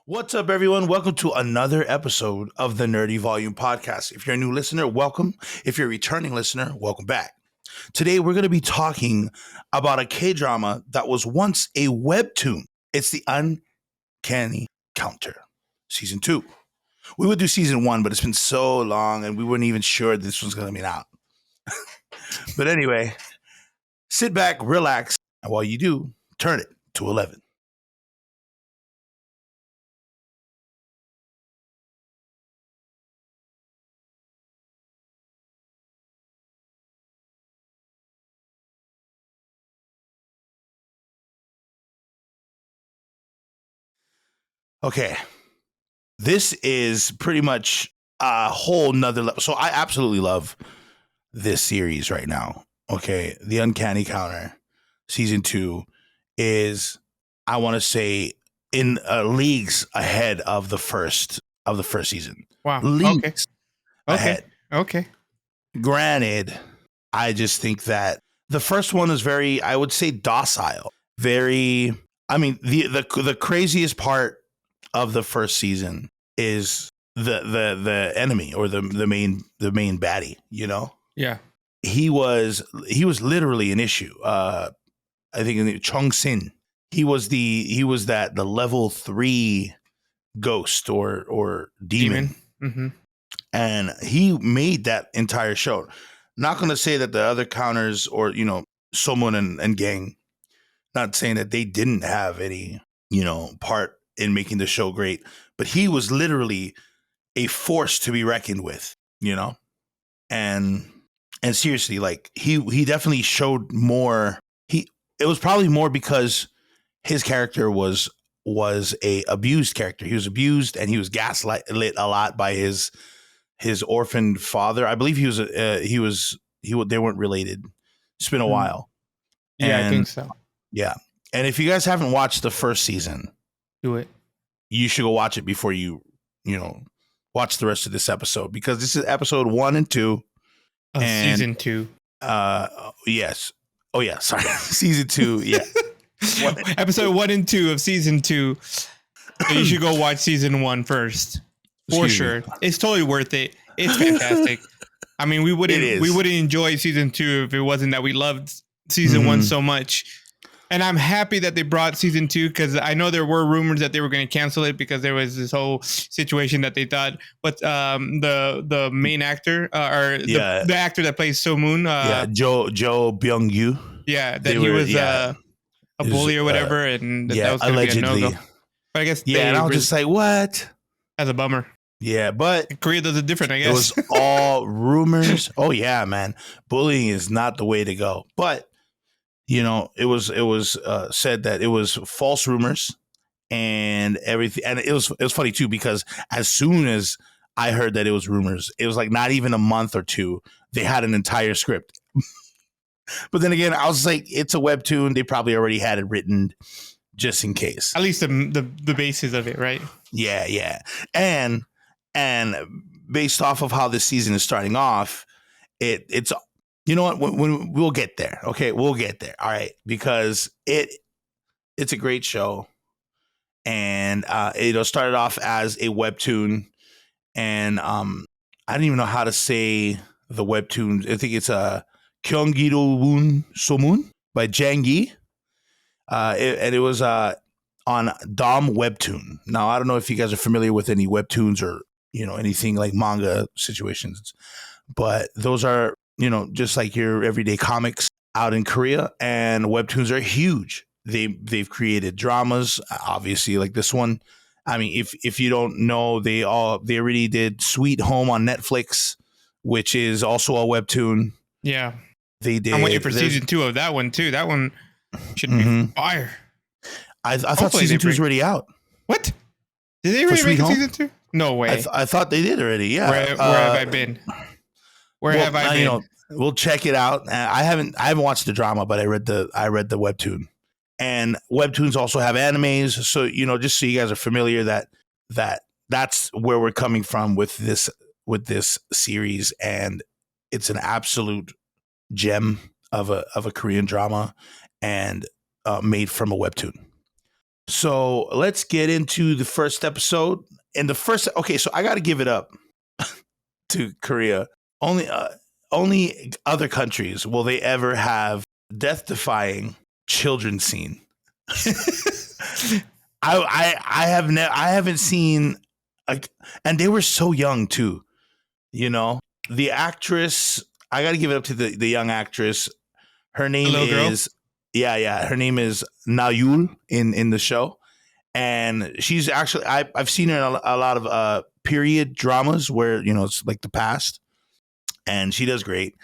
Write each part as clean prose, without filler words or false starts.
What's up, everyone? Welcome to another episode of the Nerdy Volume Podcast. If you're a new listener, welcome. If you're a returning listener, welcome back. Today, we're going to be talking about a K-drama that was once a webtoon. It's the Uncanny Counter, Season 2. We would do Season 1, but it's been so long, and we weren't even sure this was going to be out. But anyway, sit back, relax, and while you do, turn it to 11. Okay, this is pretty much a whole nother level. So I absolutely love this series right now. Okay, the Uncanny Counter season 2 is, I want to say, in leagues ahead of the first season. Wow. Okay. Leagues Okay. ahead. Okay. Granted, I just think that the first one is very, I would say, docile. Very. I mean, the craziest part of the first season is the enemy, or the main baddie. You know, Yeah. he was literally an issue. I think in Chung Sin, he was the level 3 ghost or demon. Mm-hmm. And he made that entire show. Not going to say that the other counters, or someone and gang, not saying that they didn't have any part in making the show great, but he was literally a force to be reckoned with. And seriously, like he definitely showed more. It was probably more because his character was a abused character. He was abused, and he was gaslit a lot by his orphaned father. I believe they weren't related. It's been a while. Yeah, I think And so. yeah. And if you guys haven't watched the first season, Do it. you should go watch it before you watch the rest of this episode, because this is episode 1 and 2. And Season 2. yes. Oh yeah, sorry. Season 2, yeah. Episode 1 and 2 of season 2. So you should go watch season 1 first. For sure. It's totally worth it. It's fantastic. I mean, we wouldn't enjoy season 2 if it wasn't that we loved season 1 so much. And I'm happy that they brought season 2, because I know there were rumors that they were going to cancel it because there was this whole situation that they thought, but the main actor, the actor that plays So Moon, Jo Byung-yu, he was a bully or whatever, and that was going to be a no-go. But I guess and I was just like, what? That's a bummer. Yeah, but Korea does it different, I guess. It was all rumors. Oh yeah, man. Bullying is not the way to go. But it was said that it was false rumors and everything. And it was funny too, because as soon as I heard that it was rumors, it was like not even a month or two, they had an entire script. But then again, I was like, it's a webtoon. They probably already had it written just in case. At least the basis of it, right? Yeah. And based off of how this season is starting off, it's you know what, when we'll get there. Okay, we'll get there. All right, because it's a great show, and it started off as a webtoon, and I don't even know how to say the webtoon. I think it's a Kyunggi-do-woon Somun by Jang Yi, and it was on Dom Webtoon. Now I don't know if you guys are familiar with any webtoons or anything like manga situations, but those are just like your everyday comics out in Korea, and webtoons are huge. They've created dramas, obviously, like this one. I mean, if you don't know, they already did Sweet Home on Netflix, which is also a webtoon. Yeah, they did. I'm waiting for season 2 of that one too. That one should be fire. I thought season 2 is already out. What? Did they already make a season 2? No way. I thought they did already. Yeah. Where have I been? Where have I been? We'll check it out. I haven't watched the drama, but I read the webtoon. And webtoons also have animes, so just so you guys are familiar, that's where we're coming from with this series, and it's an absolute gem of a Korean drama, and made from a webtoon. So let's get into the first episode. Okay, so I got to give it up to Korea. Only other countries will they ever have death-defying children scene. I haven't seen and they were so young too. You know, the actress. I got to give it up to the young actress. Her name is her name is Nayul in the show, and she's actually I've seen her in a lot of period dramas where it's like the past, and she does great.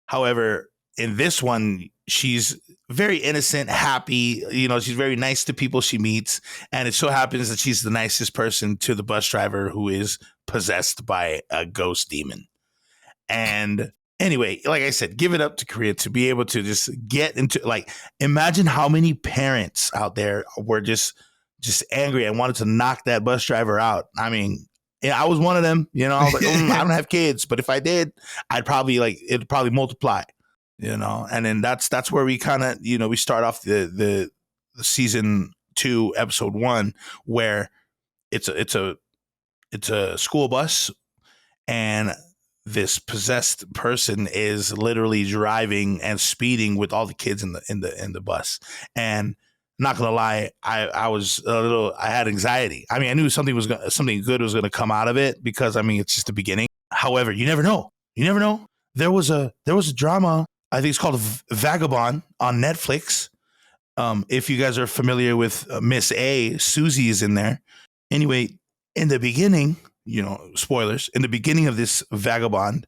However, in this one, she's very innocent, happy. She's very nice to people she meets, and it so happens that she's the nicest person to the bus driver who is possessed by a ghost demon. And anyway, like I said, give it up to Korea to be able to just get into, like, imagine how many parents out there were just angry and wanted to knock that bus driver out. I mean, I was one of them. I was like, I don't have kids, but if I did, it'd probably multiply. And then that's where we kind of we start off the season 2 episode 1, where it's a school bus, and this possessed person is literally driving and speeding with all the kids in the bus. And not gonna lie, I had anxiety. I mean, I knew something good was gonna come out of it, because I mean, it's just the beginning. However, you never know. There was a drama, I think it's called Vagabond, on Netflix. If you guys are familiar with Miss A, Susie is in there. Anyway, in the beginning, spoilers, in the beginning of this Vagabond,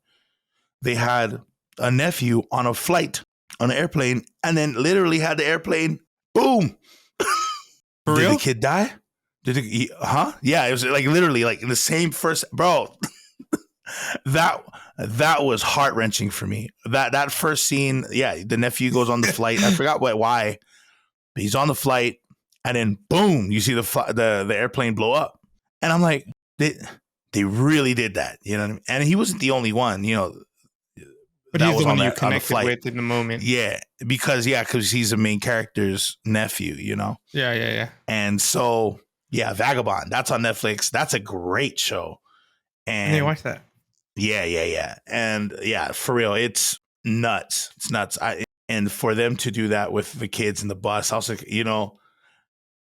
they had a nephew on a flight, on an airplane, and then literally had the airplane, boom. For real? Did the kid die? Yeah, it was like literally like the same first, bro. That was heart-wrenching for me. That first scene, yeah, the nephew goes on the flight. I forgot why, but he's on the flight, and then boom, you see the airplane blow up. And I'm like, they really did that, you know what I mean? And he wasn't the only one, but he's the one you connected with in the moment. Yeah, because he's the main character's nephew, Yeah. And so, yeah, Vagabond, that's on Netflix. That's a great show. And they watch that. Yeah. And yeah, for real, it's nuts. It's nuts. And for them to do that with the kids in the bus, I was like,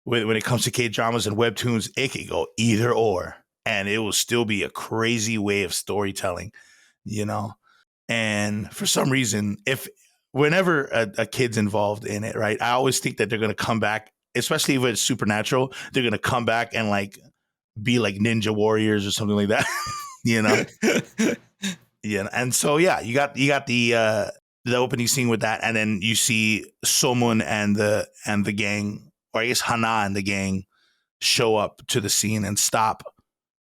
when it comes to K-dramas and webtoons, it could go either or, and it will still be a crazy way of storytelling, And for some reason, whenever a kid's involved in it, right, I always think that they're going to come back, especially if it's supernatural, they're going to come back and like be like ninja warriors or something like that, Yeah. And so, yeah, you got the opening scene with that. And then you see Somun and the gang, or I guess Hana and the gang, show up to the scene and stop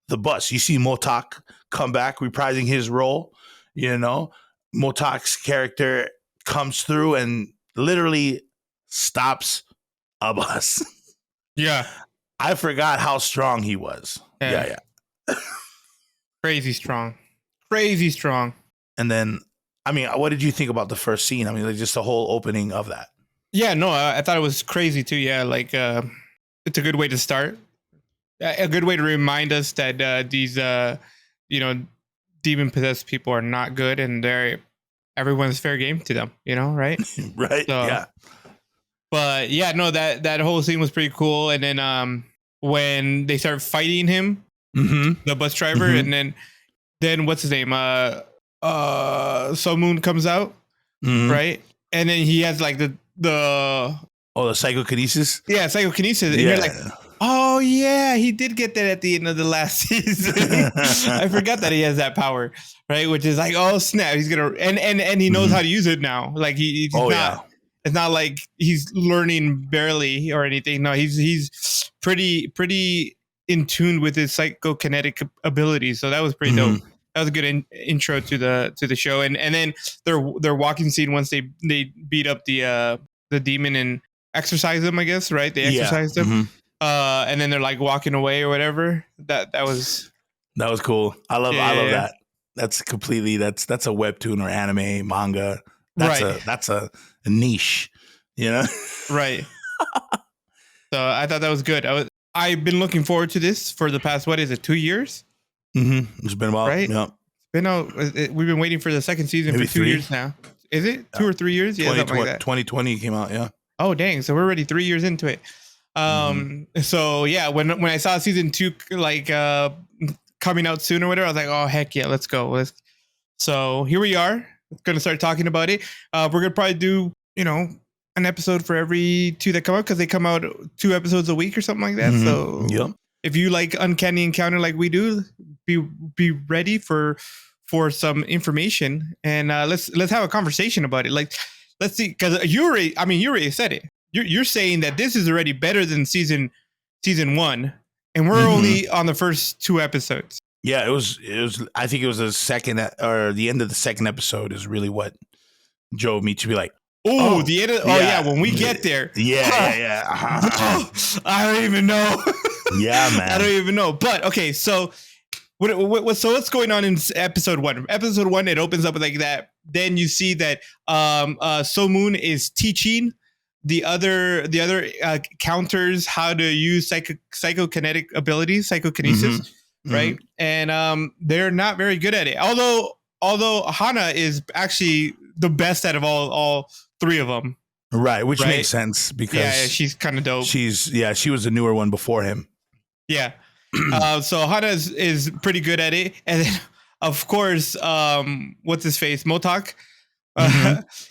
the bus. You see Motak come back, reprising his role. Motak's character comes through and literally stops a bus. Yeah. I forgot how strong he was. Yeah. Crazy strong. And then, I mean, what did you think about the first scene? I mean, like, just the whole opening of that. Yeah, no, I thought it was crazy too. Yeah, like it's a good way to start. A good way to remind us that these demon possessed people are not good, and everyone's fair game to them. Right? Right. So, yeah. But yeah, no, that whole scene was pretty cool. And then when they start fighting him, the bus driver, and then what's his name? Somun comes out, right? And then he has like the psychokinesis. Yeah, psychokinesis. And you're like, oh yeah, he did get that at the end of the last season. I forgot that he has that power, right? Which is like, oh snap, he's gonna and he knows how to use it now. Like he's not. Yeah. It's not like he's learning barely or anything. No, he's pretty in tune with his psychokinetic abilities. So that was pretty dope. That was a good intro to the show. And then their walking scene, once they beat up the demon and exercise them, I guess, right? They exercised them. And then they're like walking away or whatever. That was cool. I love that. That's a webtoon or anime, manga. That's a niche, Right. So I thought that was good. I've been looking forward to this for the past, what is it, 2 years? Mm-hmm. It's been a while. Right? Yeah. We've been waiting for the second season Maybe for 2 3 years now. Is it 2 or 3 years? Yeah, something like that. 2020 came out. Yeah. Oh, dang. So we're already 3 years into it. So yeah, when I saw season 2, like, coming out soon or whatever, I was like, oh, heck yeah, let's go. So here we are. Going to start talking about it. We're going to probably do, an episode for every 2 that come out, because they come out 2 episodes a week or something like that. So if you like Uncanny Encounter like we do, be ready for some information, and let's have a conversation about it. Like, let's see, because you already said it. You're saying that this is already better than season 1, and we're only on the first 2 episodes. Yeah, it was. I think it was the second, or the end of the second episode is really what drove me to be like, the end of, when we get there. Yeah. I don't even know. Yeah, man. I don't even know. But okay, so what's going on in episode 1? Episode 1, it opens up like that. Then you see that So Moon is teaching the other counters how to use psychokinetic abilities, psychokinesis, right? And they're not very good at it. Although Hana is actually the best out of all 3 of them. Right, which makes sense because she's kind of dope. She was the newer one before him. Yeah. So Hana is pretty good at it. And then, of course, what's his face? Motok.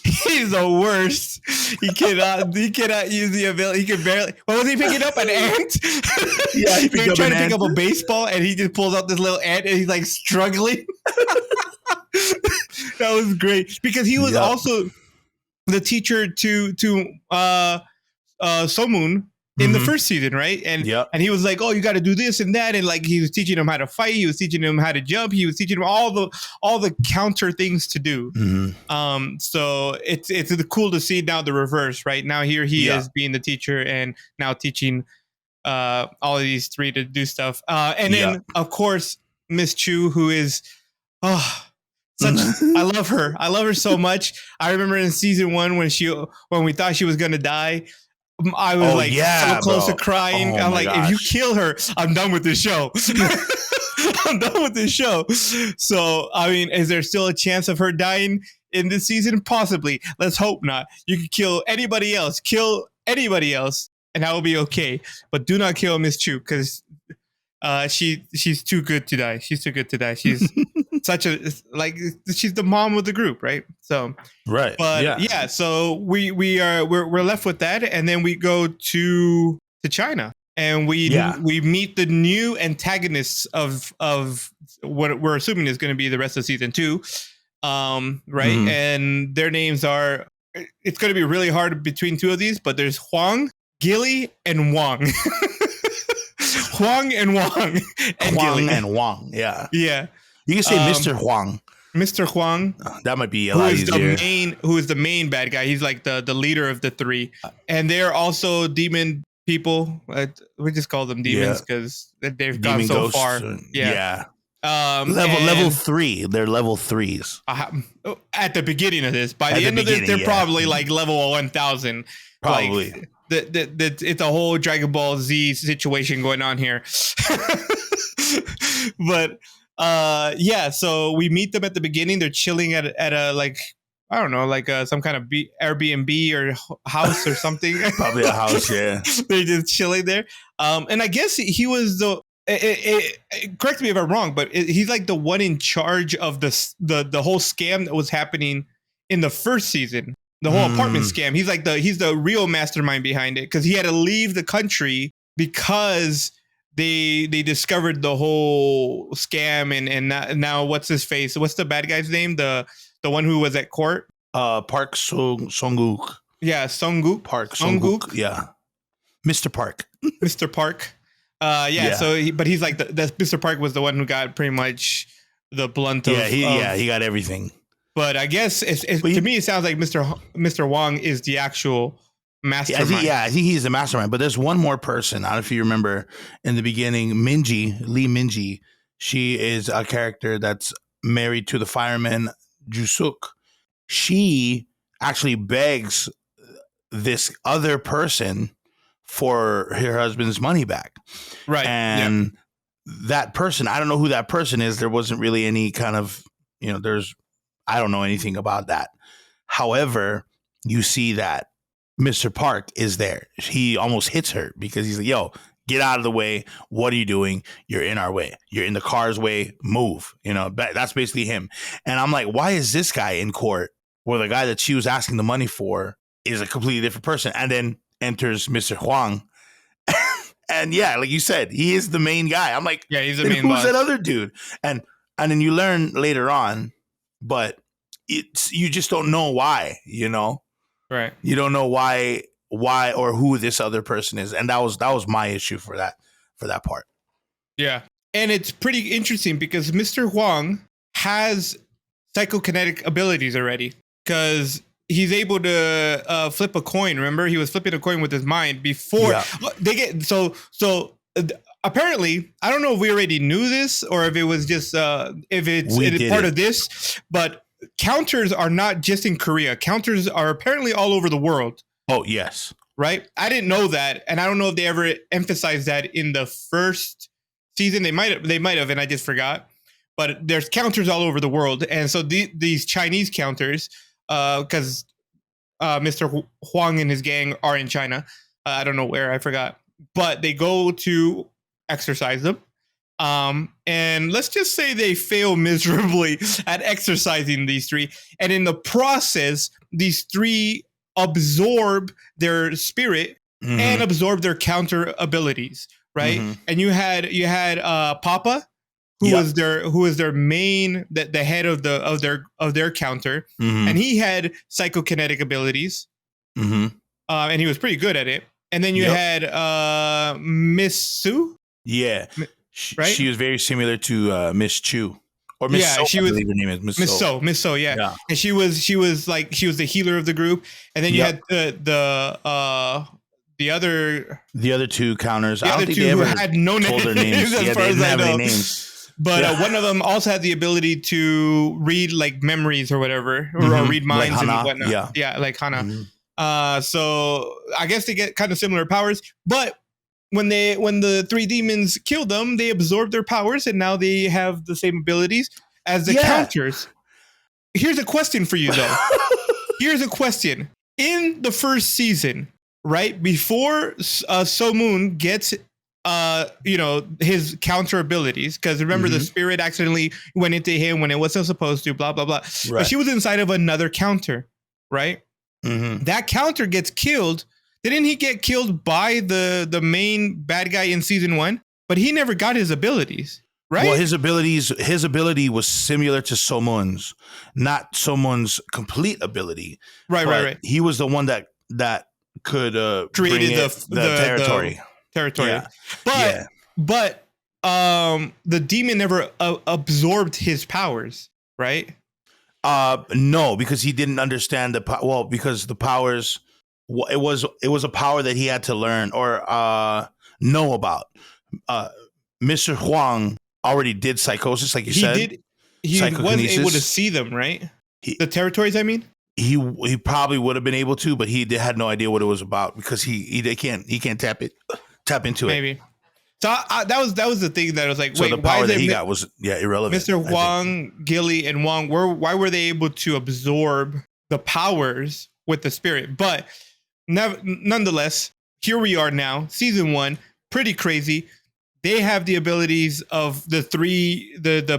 He's the worst. He cannot use the ability. He can barely. What was he picking up? An ant? Yeah, he was trying to pick up a baseball, and he just pulls out this little ant, and he's like struggling. That was great because he was also the teacher to Somun in the first season, right? And he was like, "Oh, you got to do this and that," and like he was teaching him how to fight. He was teaching him how to jump. He was teaching him all the counter things to do. So it's cool to see now the reverse, right? Now here he is being the teacher and now teaching all of these 3 to do stuff. And then of course Miss Chu, who is I love her. I love her so much. I remember in season 1 when we thought she was gonna die, I was so close to crying. I'm like, if you kill her, I'm done with this show. I'm done with this show. So, I mean, is there still a chance of her dying in this season? Possibly. Let's hope not. You can kill anybody else. Kill anybody else, and I will be okay. But do not kill Miss Chu, because she's too good to die. She's too good to die. She's she's the mom of the group, right? So right, but so we're left with that, and then we go to China, and we meet the new antagonists of what we're assuming is going to be the rest of season 2, right? And their names are. It's going to be really hard between 2 of these, but there's Huang, Gilly, and Wang. Huang and Wang. And Huang Gilly. and Wang. Yeah. Yeah. You can say Mr. Huang. Mr. Huang. That might be a lot easier. Who is the main bad guy. He's like the leader of the 3. And they're also demon people. We just call them demons because they've gone so far. Yeah. Level 3. They're level 3s. At the beginning of this. By the end of this, they're probably like level 1000. Probably. Like, it's a whole Dragon Ball Z situation going on here. But so we meet them at the beginning. They're chilling at a like, I don't know, like some kind of Airbnb or house or something. Probably a house, yeah. They're just chilling there. And I guess he was correct me if I'm wrong, but he's like the one in charge of the whole scam that was happening in the first season. The whole apartment scam. He's the real mastermind behind it, because he had to leave the country because they discovered the whole scam, and now what's his face? What's the bad guy's name? The one who was at court? Park Song-guk. Yeah, Song-guk. Park Song-guk. Yeah. Mr. Park. Mr. Park. So he's like that Mr. Park was the one who got pretty much the blunt of he got everything. But I guess to me, it sounds like Mr. Wang is the actual mastermind. I think he's the mastermind. But there's one more person. I don't know if you remember in the beginning, Lee Minji. She is a character that's married to the fireman Jusuk. She actually begs this other person for her husband's money back. Right. And that person, I don't know who that person is. There wasn't really any kind of, I don't know anything about that. However, you see that Mr. Park is there. He almost hits her because he's like, yo, get out of the way. What are you doing? You're in our way. You're in the car's way. Move. That's basically him. And I'm like, why is this guy in court where the guy that she was asking the money for is a completely different person? And then enters Mr. Huang. And yeah, like you said, he is the main guy. I'm like, he's the main who's boss. that other dude? And then you learn later on, but you just don't know why, Right. You don't know why or who this other person is. And that was my issue for that part. Yeah. And it's pretty interesting because Mr. Huang has psychokinetic abilities already, because he's able to flip a coin. Remember, he was flipping a coin with his mind before they get apparently, I don't know if we already knew this or if it was just if it's part of this, but counters are not just in Korea. Counters are apparently all over the world. Oh, yes. Right? I didn't know that, and I don't know if they ever emphasized that in the first season. They might have, and I just forgot. But there's counters all over the world, and so these Chinese counters, because Mr. Huang and his gang are in China. I don't know where, I forgot, but they go to exercise them. And let's just say they fail miserably at exercising these three. And in the process, these three absorb their spirit and absorb their counter abilities. Right. And you had Papa, who was their main, the head of their counter. And he had psychokinetic abilities. And he was pretty good at it. And then you had Miss Sue. Yeah. Right? She was very similar to Miss Chu. Or Miss So, she was, I believe her name is Miss So. Miss So, yeah. And she was the healer of the group. And then you had the other two counters. I don't think they ever had no names. Their names. As far they as didn't I have know. any names. But one of them also had the ability to read like memories or whatever, or read minds like and whatnot. Yeah, like Hana. So I guess they get kind of similar powers, but when the three demons killed them, they absorbed their powers, and now they have the same abilities as the counters. Here's a question for you, though. Here's a question. In the first season, right before So Moon gets his counter abilities, because remember the spirit accidentally went into him when it wasn't supposed to, blah blah blah. Right. But she was inside of another counter, right? That counter gets killed. Didn't he get killed by the main bad guy in season 1? But he never got his abilities, right? Well, his ability was similar to Somun's, not Somun's complete ability. Right. He was the one that could created the territory. Yeah. But the demon never absorbed his powers, right? No, because he didn't understand because the powers, it was a power that he had to learn or know about. Mr. Huang already did psychosis, like you said. He was able to see them, right? The territories, I mean. He probably would have been able to, but he had no idea what it was about because he can't tap into it. Maybe. So that was the thing that I was like, so wait, the power why that he got was irrelevant. Mr. Huang, Gilly, and Wong why were they able to absorb the powers with the spirit? But nonetheless, here we are now, season 1, pretty crazy. They have the abilities of the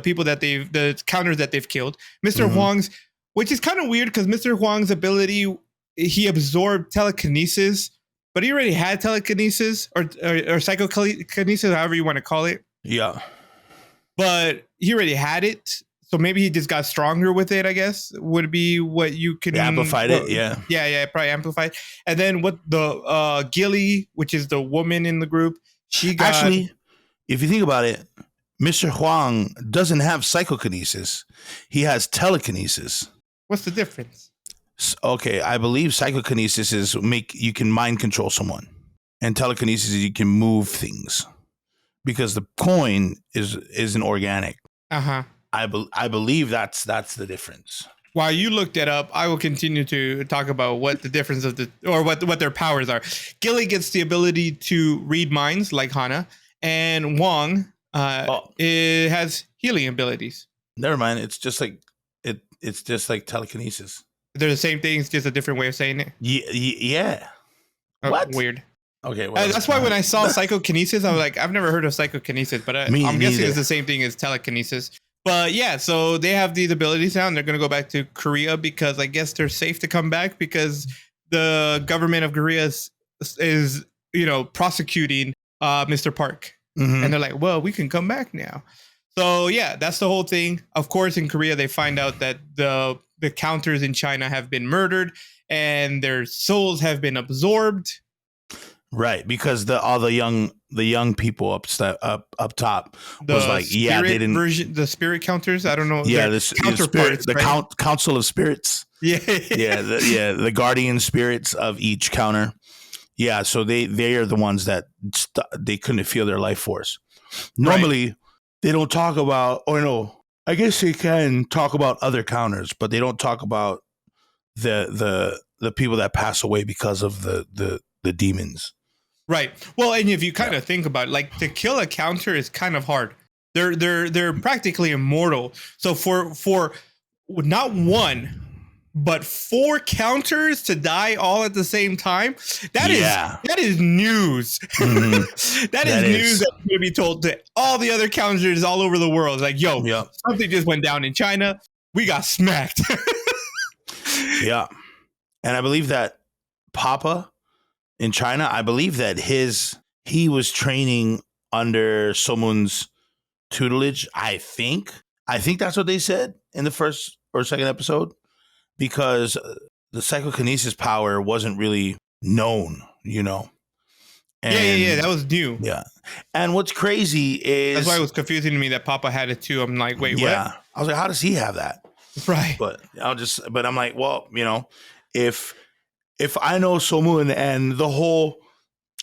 people that the counters that they've killed. Mr. Huang's, which is kind of weird because Mr. Huang's ability, he absorbed telekinesis. But he already had telekinesis or psychokinesis, however you want to call it. Yeah. But he already had it. So maybe he just got stronger with it, I guess, would be what you could... Amplified it, yeah. Yeah, probably amplified. And then what the Gilly, which is the woman in the group, she got... Actually, if you think about it, Mr. Huang doesn't have psychokinesis. He has telekinesis. What's the difference? Okay, I believe psychokinesis is you can mind control someone, and telekinesis is you can move things, because the coin isn't organic. I believe I believe that's the difference. While you looked it up, I will continue to talk about what the difference of what their powers are. Gilly gets the ability to read minds like Hana, and Wong it has healing abilities. Never mind. It's just like It's just like telekinesis. They're the same thing. It's just a different way of saying it. Yeah. Oh, What? Weird. Okay. That's why when I saw psychokinesis, I was like, I've never heard of psychokinesis, but I'm guessing it's the same thing as telekinesis. But yeah, so they have these abilities now, and they're going to go back to Korea because I guess they're safe to come back because the government of Korea is prosecuting Mr. Park. Mm-hmm. And they're like, well, we can come back now. So yeah, that's the whole thing. Of course, in Korea, they find out that the counters in China have been murdered and their souls have been absorbed. Right, because all the young people up top was like, yeah, they didn't the spirit counters. I don't know. Yeah, the council of spirits. Yeah, the guardian spirits of each counter. Yeah, so they are the ones that they couldn't feel their life force. Normally, they don't talk about, or no, I guess they can talk about other counters, but they don't talk about the people that pass away because of the demons. Right. Well, and if you kind of think about it, like to kill a counter is kind of hard. They're practically immortal. So for not one, but 4 counters to die all at the same time, that is news. Mm-hmm. that is news that's going to be told to all the other counters all over the world. Like, yo, something just went down in China. We got smacked. Yeah. And I believe that Papa in China, I believe that he was training under someone's tutelage. I think that's what they said in the first or second episode, because the psychokinesis power wasn't really known, And, yeah, that was new. Yeah. And what's crazy is that's why it was confusing to me that Papa had it too. I'm like, wait, what? I was like, how does he have that? Right. But I'm like, well, if I know Somun and the whole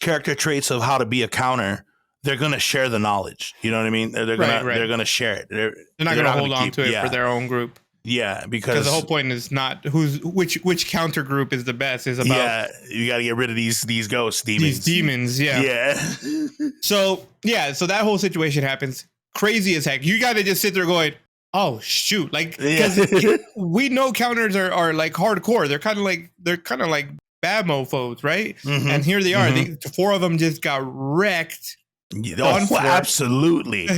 character traits of how to be a counter, they're going to share the knowledge. You know what I mean? They're going to share it. They're not going to hold on to it for their own group. Yeah, because the whole point is not which counter group is the best. Is about you got to get rid of these ghosts, demons. These demons, yeah. So that whole situation happens. Crazy as heck. You got to just sit there going, oh shoot, like because we know counters are like hardcore. They're kind of like bad mofos, right? Mm-hmm. And here they are. Mm-hmm. 4 of them just got wrecked. Absolutely.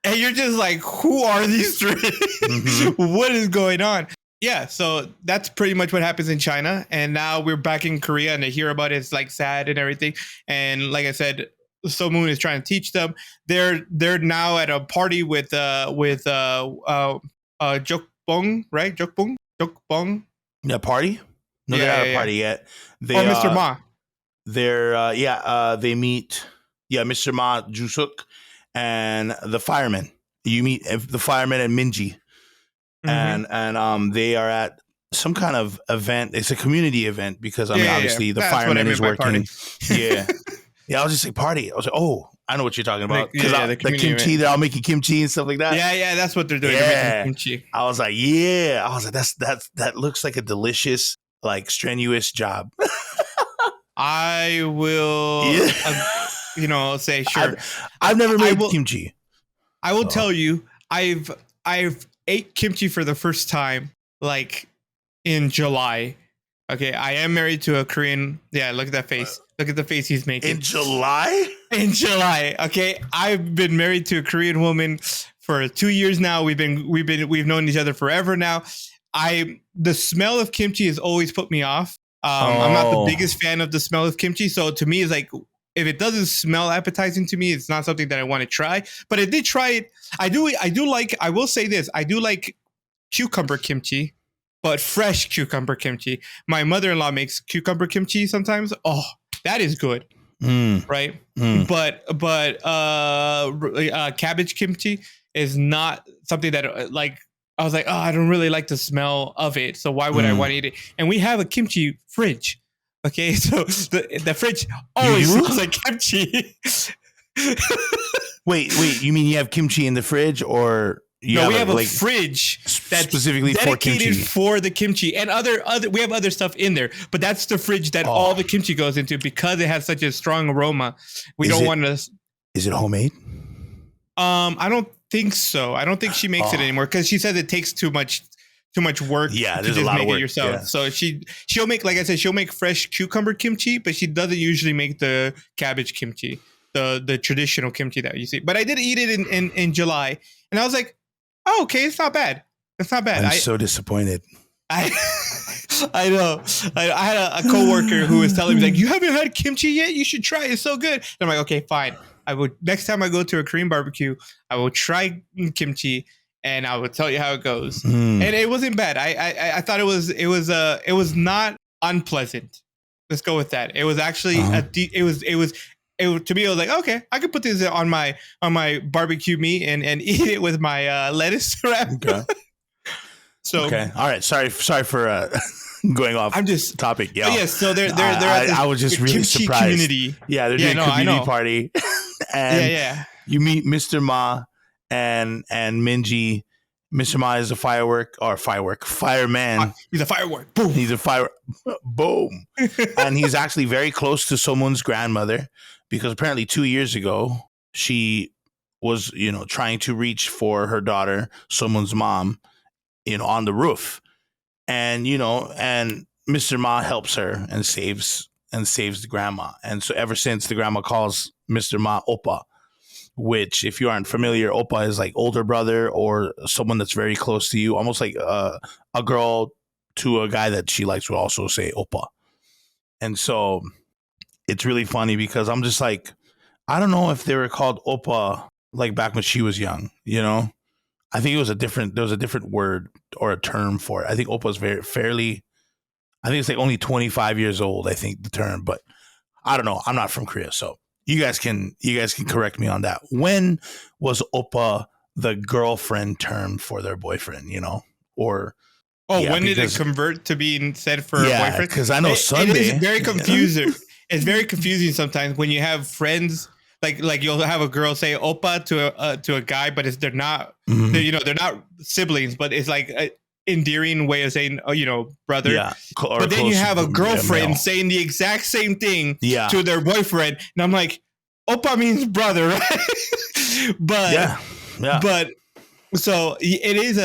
And you're just like, who are these 3? Mm-hmm. What is going on? Yeah, so that's pretty much what happens in China. And now we're back in Korea, and to hear about it, it's like sad and everything. And like I said, So Moon is trying to teach them. They're now at a party with Jokbong, right? Jokbong. Yeah, party? No, they're not a party yet. Mr. Ma. They meet Mr. Ma Jusuk and the firemen. You meet the firemen and Minji. Mm-hmm. And they are at some kind of event. It's a community event because obviously the fireman is working. Yeah. Yeah, I was just like party. I was like, oh, I know what you're talking about. Because the kimchi, event. They're all making kimchi and stuff like that. Yeah, that's what they're doing. They're making kimchi. I was like, that looks like a delicious, like strenuous job. I will, say sure. I've never made kimchi. I will tell you, I've ate kimchi for the first time like in July. Okay, I am married to a Korean. Yeah, look at that face. Look at the face he's making. In July? In July. Okay, I've been married to a Korean woman for 2 years now. We've known each other forever now. The smell of kimchi has always put me off. I'm not the biggest fan of the smell of kimchi, so to me, it's like if it doesn't smell appetizing to me, it's not something that I want to try. But I did try it. I do like. I will say this. I do like cucumber kimchi, but fresh cucumber kimchi. My mother-in-law makes cucumber kimchi sometimes. Oh, that is good. Right? But cabbage kimchi is not something that like I was like, oh, I don't really like the smell of it. So why would I want to eat it? And we have a kimchi fridge. Okay, so the fridge always smells like kimchi. Wait, you mean you have kimchi in the fridge or You no, we have a fridge that's specifically dedicated for the kimchi, and other we have other stuff in there, but that's the fridge that all the kimchi goes into because it has such a strong aroma. We don't want to. Is it homemade? I don't think so. I don't think she makes it anymore because she says it takes too much work to just make it yourself. Yeah. So she'll make, like I said, she'll make fresh cucumber kimchi, but she doesn't usually make the cabbage kimchi, the traditional kimchi that you see. But I did eat it in July, and I was like, oh, okay, it's not bad. It's not bad. I'm so disappointed. I know. I had a coworker who was telling me, like, you haven't had kimchi yet? You should try it. It's so good. And I'm like, okay, fine. I would, next time I go to a Korean barbecue, I will try kimchi and I will tell you how it goes. And it wasn't bad. I thought it was not unpleasant. Let's go with that. It was actually to me, I was like, okay, I could put this on my barbecue meat and eat it with my lettuce wrap. Okay. So okay, all right. Sorry for going off. I'm just topic. Yeah. Yes. So they're at this I was just really surprised. Community. Yeah, they're doing a community party, and you meet Mr. Ma and Minji. Mr. Ma is a fireman. He's a firework. Boom. He's a boom. And he's actually very close to someone's grandmother because apparently 2 years ago she was, trying to reach for her daughter, someone's mom, on the roof. And, and Mr. Ma helps her and saves the grandma. And so ever since, the grandma calls Mr. Ma Oppa, which, if you aren't familiar, Oppa is like older brother or someone that's very close to you, almost like a girl to a guy that she likes would also say Oppa. And so it's really funny because I'm just like, I don't know if they were called Oppa like back when she was young, I think there was a different word or a term for it. I think Oppa is I think it's like only 25 years old, I think the term, but I don't know. I'm not from Korea, so you guys can correct me on that. When was Oppa the girlfriend term for their boyfriend, Or when did it convert to being said for a boyfriend? Because I know Sunday. It is very confusing. It's very confusing sometimes when you have friends. Like you'll have a girl say "oppa" to a guy, but they're not they're not siblings, but it's like an endearing way of saying brother. Yeah. But then you have a girlfriend saying the exact same thing to their boyfriend, and I'm like, "Oppa" means brother, right? But but so it is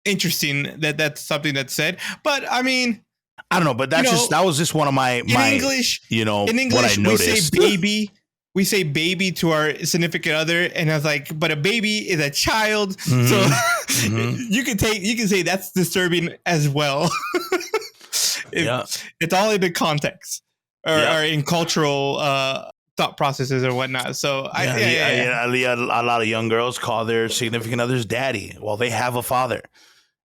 interesting that something that's said, but I mean, I don't know, but that was just one of my English. In English, what I noticed. We say baby. We say baby to our significant other, and I was like, but a baby is a child. Mm-hmm. So you can say that's disturbing as well. It's all in the context or in cultural thought processes or whatnot. So a lot of young girls call their significant others daddy. Well, they have a father.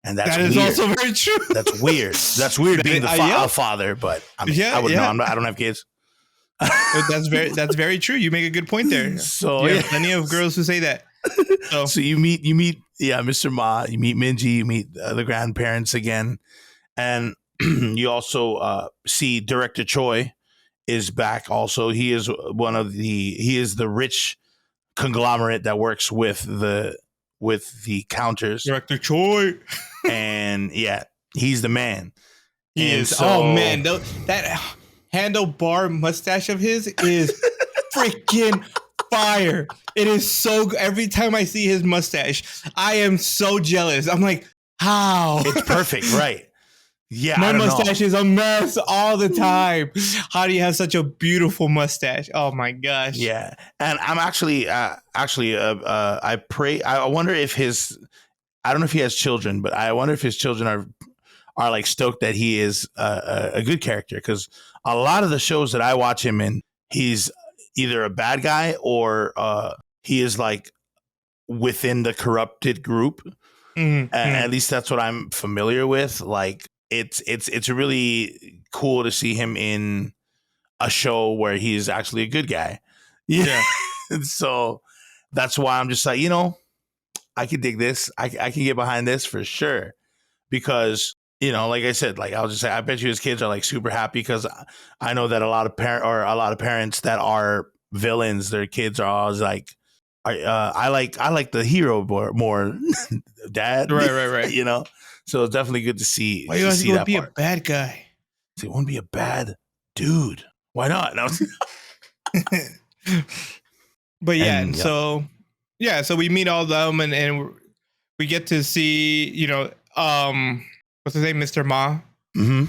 And that is also very true. That's weird. That's weird being a father, but I mean, I would know. I don't have kids. That's very true. You make a good point there. So plenty of girls who say that. So you meet Mr. Ma, you meet Minji, you meet the grandparents again, and you also see Director Choi is back. Also, he is the rich conglomerate that works with the counters. Director Choi, and he's the man. He is. Oh man, that handlebar mustache of his is freaking fire. It is so every time I see his mustache, I am so jealous. I'm like, how? It's perfect, right? Yeah, my mustache is a mess all the time. How do you have such a beautiful mustache? Oh my gosh. Yeah, and I'm actually I wonder if I don't know if he has children, but I wonder if his children are like stoked that he is a good character, because a lot of the shows that I watch him in, he's either a bad guy or he is like within the corrupted group. Mm-hmm. At least that's what I'm familiar with. Like it's really cool to see him in a show where he's actually a good guy. Yeah. So that's why I'm just like, I can dig this. I can get behind this for sure, because like I said, like I'll just say, I bet you his kids are like super happy, because I know that a lot of parents that are villains, their kids are always like I like the hero more, Dad. Right. You know, so it's definitely good to see. Why you guys see gonna that be part. a bad guy? So you want to be a bad dude? Why not? No. But yeah, And so we meet all of them, and we get to see, what's his name, Mr. Ma, mm-hmm.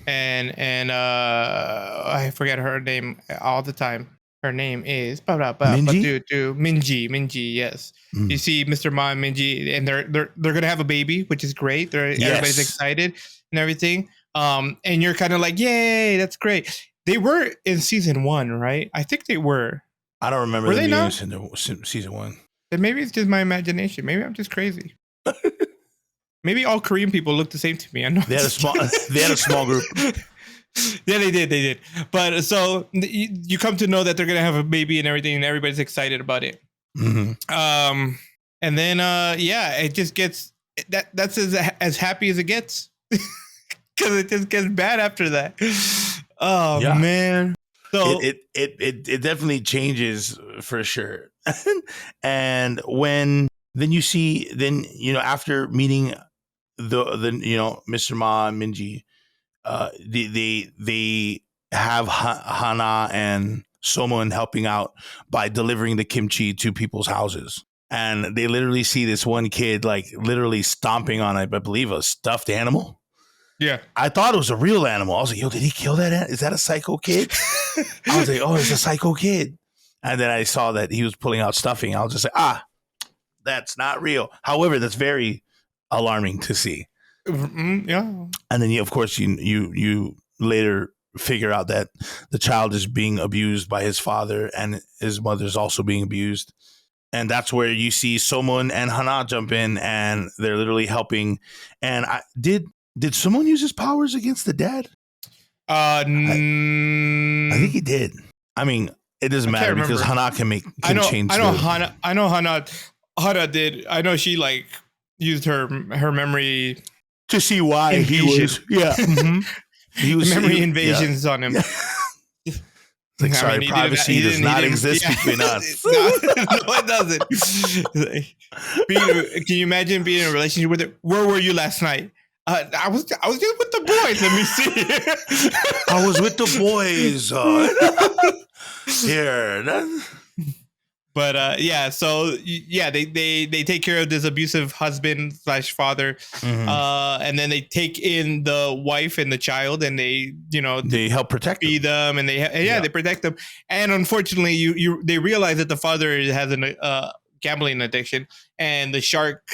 and I forget her name all the time. Her name is Minji. Minji. Yes, you see Mr. Ma and Minji, and they're gonna have a baby, which is great. Everybody's excited and everything. And you're kind of like, yay, that's great. They were in season 1, right? I think they were. I don't remember Were them they being not? in season 1. Then maybe it's just my imagination. Maybe I'm just crazy. Maybe all Korean people look the same to me. I know They had a small group. Yeah, they did. But so you come to know that they're gonna have a baby and everything, and everybody's excited about it. Mm-hmm. And then it just gets that's as happy as it gets, because it just gets bad after that. Oh yeah. Man. So it definitely changes for sure. And when then you see after meeting the Mr. Ma and Minji, they have Hana and Somon helping out by delivering the kimchi to people's houses. And they literally see this one kid like literally stomping on, I believe, a stuffed animal. Yeah. I thought it was a real animal. I was like, yo, did he kill that? Is that a psycho kid? I was like, oh, it's a psycho kid. And then I saw that he was pulling out stuffing. I was just like, that's not real. However, that's very alarming to see. Yeah. And then, of course, you later figure out that the child is being abused by his father, and his mother's also being abused. And that's where you see Somon and Hana jump in, and they're literally helping. And did someone use his powers against the dad? I think he did. I mean, it doesn't matter because Hana can change. I know Hana did. I know she like used her memory to see why he was. Yeah. Mm-hmm. He was memory invasions on him. Like, sorry, privacy does not exist between us. No, it doesn't. Can you imagine being in a relationship with it? Where were you last night? I was just with the boys. Let me see. I was with the boys. Here. But so they take care of this abusive husband / father, and then they take in the wife and the child, and they help protect them, and they protect them. And unfortunately, they realize that the father has a gambling addiction, and the shark.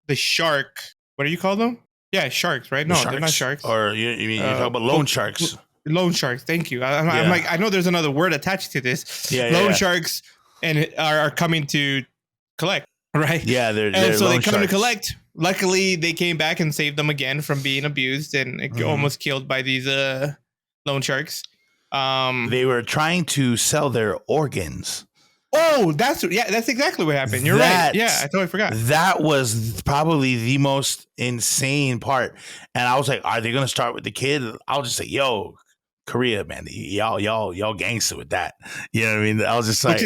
What do you call them? Yeah, sharks, right? No, they're not sharks. Or you talk about loan sharks. Loan sharks. Thank you. I'm like, I know there's another word attached to this. Loan sharks. And are coming to collect, right? Yeah, they're so they come to collect. Luckily, they came back and saved them again from being abused and almost killed by these loan sharks. They were trying to sell their organs. Oh, that's exactly what happened. You're right. Yeah, I totally forgot. That was probably the most insane part. And I was like, are they going to start with the kid? I was just like, yo, Korea, man, y'all gangster with that. You know what I mean? I was just like,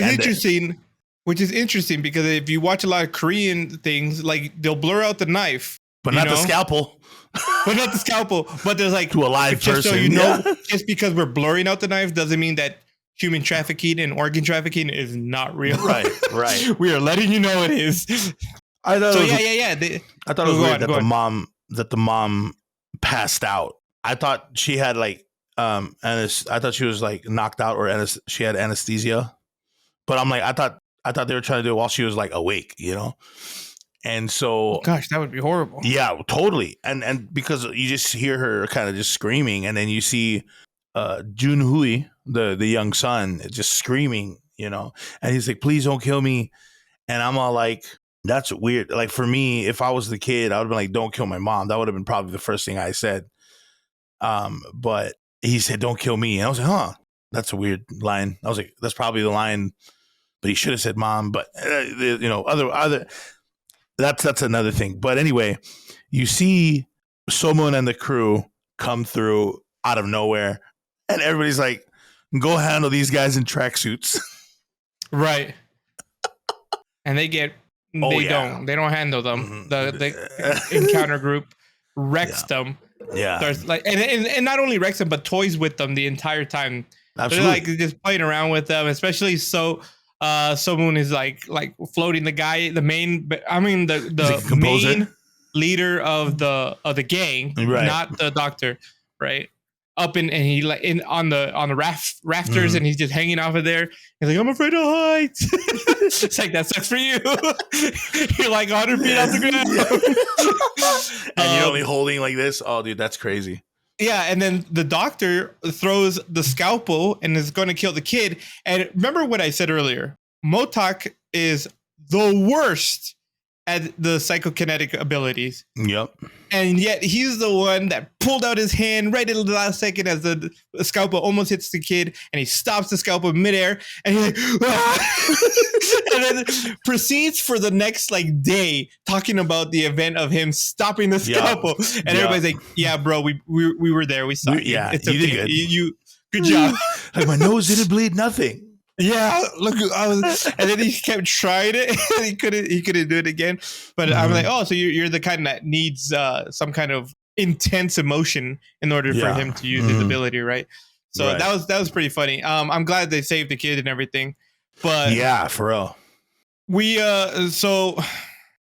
which is interesting because if you watch a lot of Korean things, like they'll blur out the knife, but not the scalpel. But there's like to a live person. So just because we're blurring out the knife doesn't mean that human trafficking and organ trafficking is not real. Right. We are letting you know it is. I thought I thought it was weird that the mom passed out. I thought she had like. I thought she was like knocked out or she had anesthesia, but I'm like, I thought they were trying to do it while she was like awake, and so gosh, that would be horrible. Yeah, totally. And because you just hear her kind of just screaming, and then you see Junhui, the young son, just screaming, and he's like, please don't kill me. And I'm all like, that's weird. Like for me, if I was the kid, I would have been like, don't kill my mom. That would have been probably the first thing I said. But he said, don't kill me. And I was like, that's a weird line. I was like, that's probably the line, but he should have said mom. But, other that's another thing. But anyway, you see Somon and the crew come through out of nowhere, and everybody's like, go handle these guys in tracksuits. Right. and they get Oh, they yeah. don't handle them. Mhm. The encounter group wrecks them. Yeah. Starts like and not only wrecks them, but toys with them the entire time. Absolutely. They're like just playing around with them, especially So Moon is like floating the guy, the main, I mean the main leader of the gang, Right. not the doctor, right? Up and he like in on the rafters, Mhm. and he's just hanging off of there. He's like, I'm afraid of heights. It's like, that sucks for you. You're like 100 feet off the ground. And you're only holding like this. Oh, dude, that's crazy. Yeah, and then the doctor throws the scalpel and is going to kill the kid. And remember what I said earlier, Motok is the worst at the psychokinetic abilities. Yep. And yet he's the one that pulled out his hand right at the last second as the scalpel almost hits the kid, and he stops the scalpel midair, and he's like, ah! And then proceeds for the next like day talking about the event of him stopping the scalpel. And everybody's like, yeah, bro, we were there. We saw you. Yeah, it's you okay. did good. You good job. Like, my nose didn't bleed nothing. Yeah, look, and then he kept trying it. And he couldn't do it again. But I'm like, oh, so you're the kind that needs some kind of intense emotion in order for him to use his ability, right? So that was pretty funny. I'm glad they saved the kid and everything. But yeah, for real. We so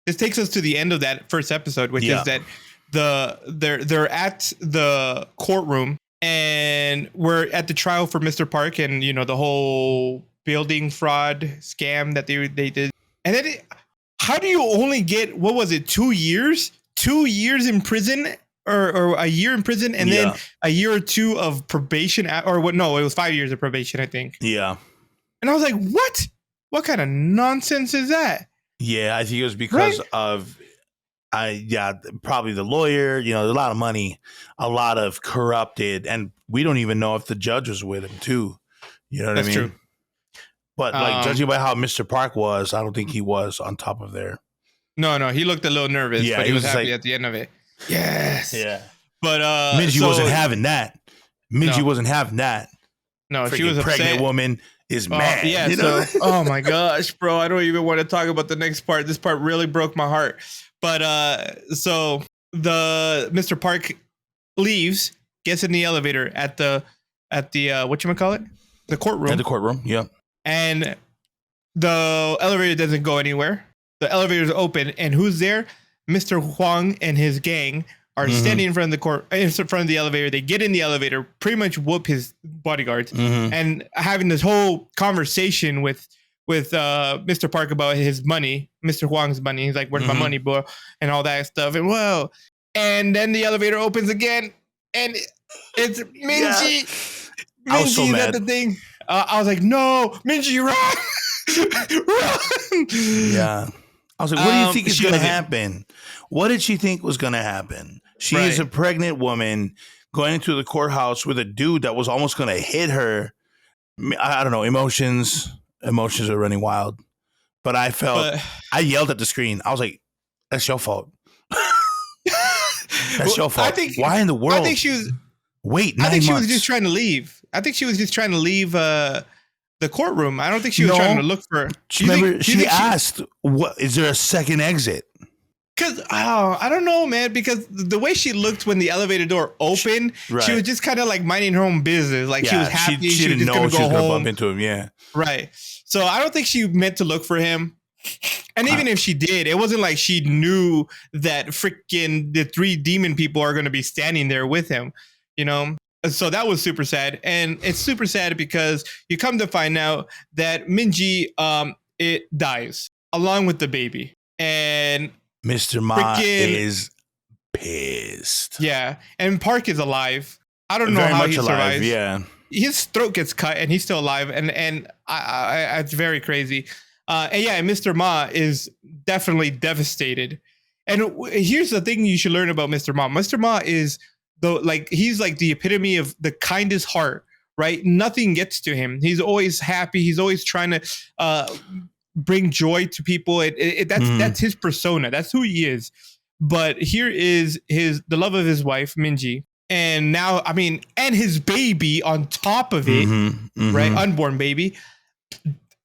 this takes us to the end of that first episode, which is that they're at the courtroom. And we're at the trial for Mr. Park and, you know, the whole building fraud scam that they did. And then how do you only get, what was it, 2 years? 2 years in prison or a year in prison and then a year or two of probation or what? No, it was 5 years of probation, I think. Yeah. And I was like, what? What kind of nonsense is that? Yeah, I think it was because of probably the lawyer, you know, a lot of money, a lot of corrupted, and we don't even know if the judge was with him too. You know what I mean? True. But like judging by how Mr. Park was, I don't think he was on top of there. No, he looked a little nervous, but he was happy at the end of it. Yes. Yeah. But Minji wasn't having that. Minji wasn't having that. No, freaking she was upset. Pregnant woman is mad. Yeah. You know? So, oh my gosh, bro, I don't even want to talk about the next part. This part really broke my heart. But so the Mr. Park leaves, gets in the elevator at the whatchamacallit? The courtroom. At the courtroom, yeah. And the elevator doesn't go anywhere. The elevator's open, and who's there? Mr. Huang and his gang are standing in front of the elevator. They get in the elevator, pretty much whoop his bodyguards, and having this whole conversation with Mr. Park about his money, Mr. Huang's money. He's like, where's my money, bro? And all that stuff. And whoa. And then the elevator opens again, and it's Minji. Yeah. I was so mad. The thing. I was like, no, Minji, run! Run! Yeah. I was like, what do you think is going to happen? What did she think was going to happen? She is a pregnant woman going into the courthouse with a dude that was almost going to hit her. I don't know, emotions are running wild. But I yelled at the screen. I was like, that's your fault. That's your fault. Why in the world? I think she was. Wait, 9 months. I think she was just trying to leave. I think she was just trying to leave the courtroom. I don't think she was trying to look for. Remember, she asked, "What is there a second exit?" Because I don't know, man. Because the way she looked when the elevator door opened, she was just kind of like minding her own business. Like she was happy. She didn't know she was going to bump into him. Yeah, right. So I don't think she meant to look for him. And even if she did, it wasn't like she knew that freaking the 3 demon people are going to be standing there with him, you know? So that was super sad. And it's super sad because you come to find out that Minji, it dies along with the baby. And Mr. Ma is pissed. Yeah. And Park is alive. I don't know how he survives. Yeah. His throat gets cut and he's still alive. And I it's very crazy. And Mr. Ma is definitely devastated. And here's the thing you should learn about Mr. Ma. Mr. Ma is he's like the epitome of the kindest heart, right? Nothing gets to him. He's always happy. He's always trying to bring joy to people. That's his persona. That's who he is. But here is the love of his wife, Minji. And now, and his baby on top of it, right? Unborn baby.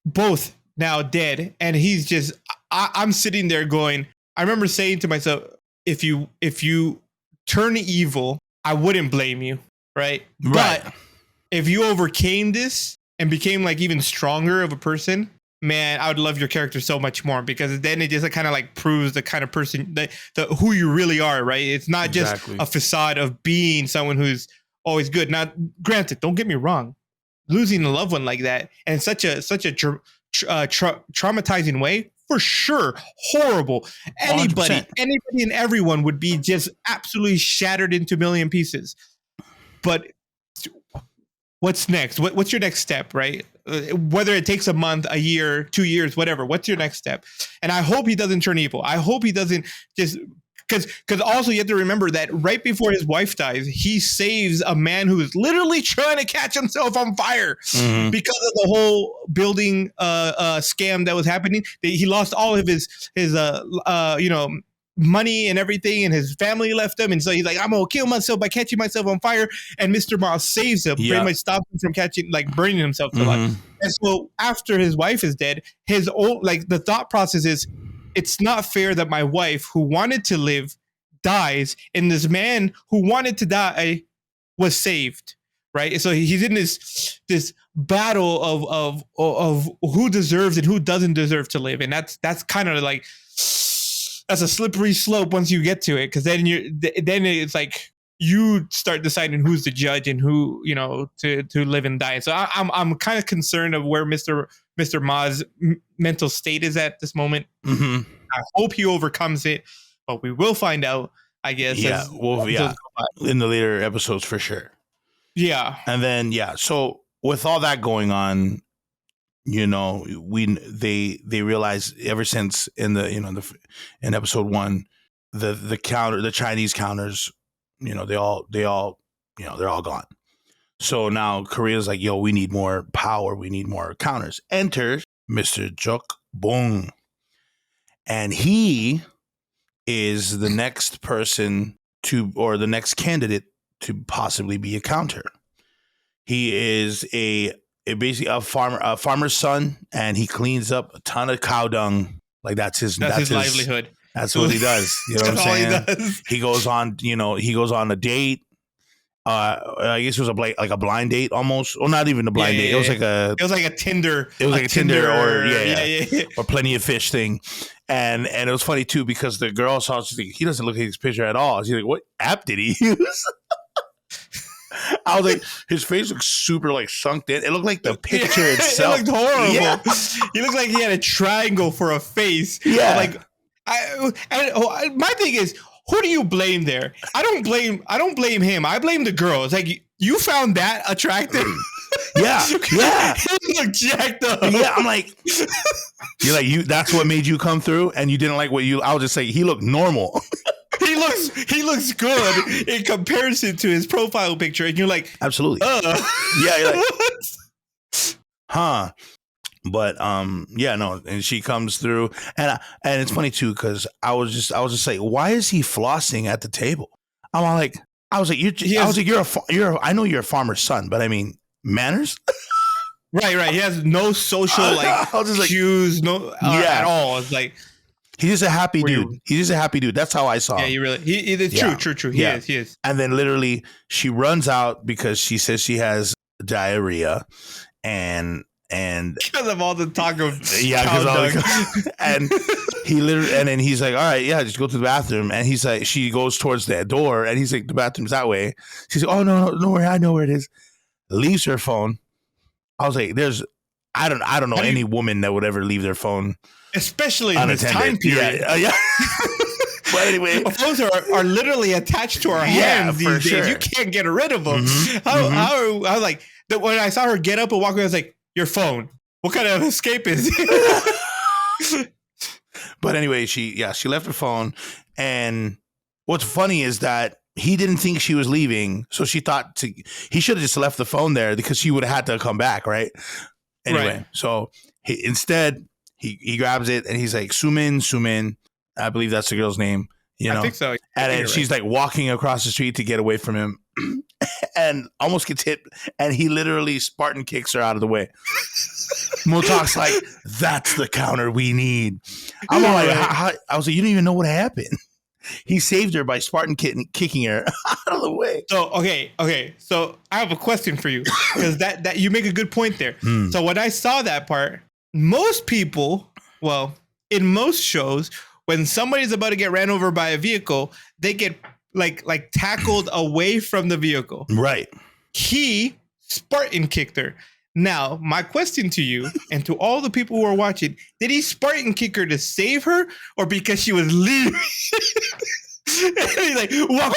Both now dead, and he's just. I'm sitting there going. I remember saying to myself, if you turn evil, I wouldn't blame you, right? Right. But if you overcame this and became like even stronger of a person, man, I would love your character so much more, because then it just kind of like proves the kind of person that who you really are, right? It's not just a facade of being someone who's always good. Now, granted, don't get me wrong, losing a loved one like that and such a traumatizing way, for sure, horrible. Anybody 100%. and everyone would be just absolutely shattered into a million pieces. But what's next? What's your next step, right? Whether it takes a month, a year, 2 years, whatever. What's your next step? And I hope he doesn't turn evil. I hope he doesn't just because also you have to remember that right before his wife dies, he saves a man who is literally trying to catch himself on fire because of the whole building scam that was happening. He lost all of his money and everything, and his family left him, and so he's like, I'm gonna kill myself by catching myself on fire, and Mr. Moss saves him, pretty much stops him from burning himself to life. And so after his wife is dead, his own the thought process is, it's not fair that my wife, who wanted to live, dies, and this man who wanted to die was saved, right? So he's in this battle of who deserves and who doesn't deserve to live, and that's kind of like, that's a slippery slope once you get to it, because then it's like you start deciding who's the judge and who to live and die. So I'm kind of concerned of where Mr. Ma's mental state is at this moment. I hope he overcomes it, but we will find out, I guess. Yeah, in the later episodes for sure. Yeah, and then so with all that going on, they realize ever since in in episode 1, the Chinese counters, they're all gone. So now Korea's like, yo, we need more power, we need more counters. Enter Mr. Juk Bong, and he is the next person or the next candidate to possibly be a counter. He is basically a farmer's son, and he cleans up a ton of cow dung. Like that's his livelihood. That's what he does. You know what I'm saying? He goes on a date. I guess it was a blind date almost. Well, not even a blind date. Yeah. It was like a Tinder. It was like a Tinder or Plenty of Fish thing. And it was funny too, because the girl saw, she's like, he doesn't look at his picture at all. She's like, what app did he use? I was like, his face looks super sunk in. It looked like the picture itself. It looked horrible. Yeah. He looked like he had a triangle for a face. Yeah. My thing is, who do you blame there? I don't blame him. I blame the girl. It's like, you found that attractive? Yeah. He looked jacked up. Yeah, I'm like, you're like, that's what made you come through, and you didn't like I'll just say he looked normal. He looks good in comparison to his profile picture, and you're like, absolutely. Yeah, you're like, huh? But no, and she comes through, and it's funny too, because I was just like, why is he flossing at the table? I was like, I know you're a farmer's son, but I mean, manners. Right. He has no social cues, at all. It's like, he's just a happy dude. That's how I saw him. Yeah, true. He is. And then literally she runs out because she says she has diarrhea, and because of all the talk of and then he's like, all right, just go to the bathroom. And he's like, she goes towards that door, and he's like, the bathroom's that way. She's like, oh no, worry, I know where it is. Leaves her phone. I was like, I don't know any woman that would ever leave their phone, especially in this time period. Yeah. But anyway, phones are literally attached to our hands these days. Sure. You can't get rid of them. How I was like, when I saw her get up and walk away, I was like, your phone. What kind of escape is it? But anyway, she left her phone, and what's funny is that he didn't think she was leaving, so she thought he should have just left the phone there, because she would have had to come back, right? Anyway, so instead he grabs it, and he's like, Sumin, I believe that's the girl's name. I think so. And then she's like walking across the street to get away from him, and almost gets hit, and he literally Spartan kicks her out of the way. Motak's like, that's the counter we need. I'm all like, I was like, you don't even know what happened. He saved her by Spartan kicking her out of the way. So okay. So I have a question for you, because that you make a good point there. So when I saw that part, most people, well, in most shows, when somebody's about to get ran over by a vehicle, they get like tackled away from the vehicle. Right. He Spartan kicked her. Now, my question to you and to all the people who are watching, did he Spartan kick her to save her, or because she was leaving? He's like, walk.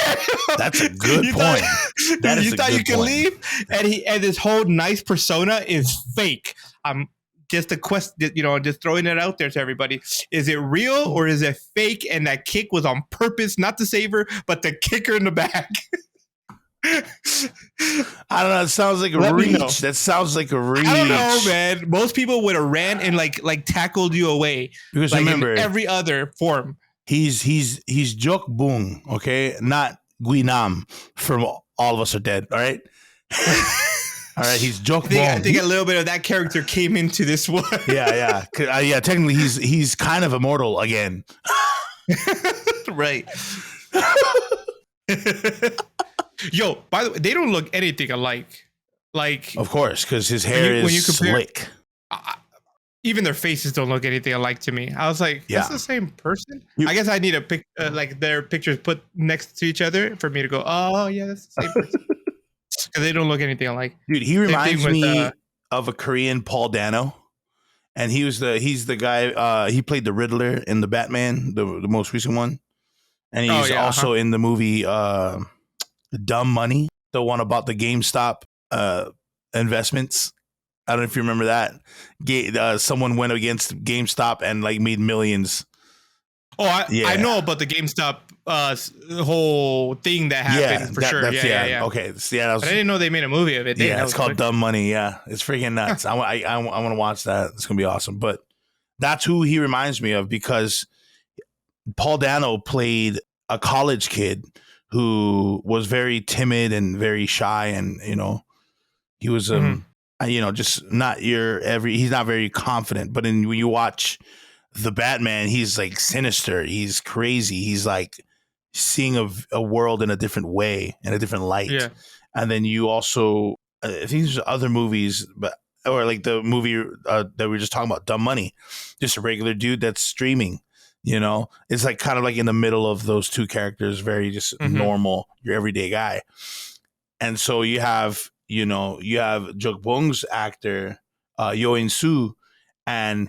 That's a good point. You thought you could leave? And this whole nice persona is fake. Just a question, just throwing it out there to everybody. Is it real or is it fake? And that kick was on purpose, not to save her, but to kick her in the back. I don't know. It sounds like a reach. That sounds like a reach. I don't know, man. Most people would have ran and like tackled you away. Because like remember, in every other form. He's Jok Bung, okay, not Guinam from All of Us Are Dead. All right. All right, he's Jok Bung. I think a little bit of that character came into this one. Yeah. Technically, he's kind of immortal again. Right. Yo, by the way, they don't look anything alike. Like, of course, because his hair is slick. Even their faces don't look anything alike to me. I was like, that's the same person? I guess I need a pic, like their pictures put next to each other for me to go, oh, yeah, that's the same person. Because they don't look anything alike. Dude, he reminds me of a Korean Paul Dano. And he's the guy, he played the Riddler in the Batman, the most recent one. And he's also in the movie Dumb Money, the one about the GameStop investments. I don't know if you remember that. Someone went against GameStop and like made millions. Oh, I know about the GameStop whole thing that happened for sure. Yeah. Okay. But I didn't know they made a movie of it. It's called Dumb Money. Yeah, it's freaking nuts. I want to watch that. It's gonna be awesome. But that's who he reminds me of, because Paul Dano played a college kid who was very timid and very shy, and he was just not he's not very confident. But when you watch the Batman, he's like sinister, he's crazy, he's like seeing a world in a different way, in a different light. Yeah. And then you also I think there's other movies, or like the movie that we were just talking about, Dumb Money, just a regular dude that's streaming. It's like kind of like in the middle of those two characters, very just normal, your everyday guy. And so you have Jok Bung's actor, Yo In-soo, and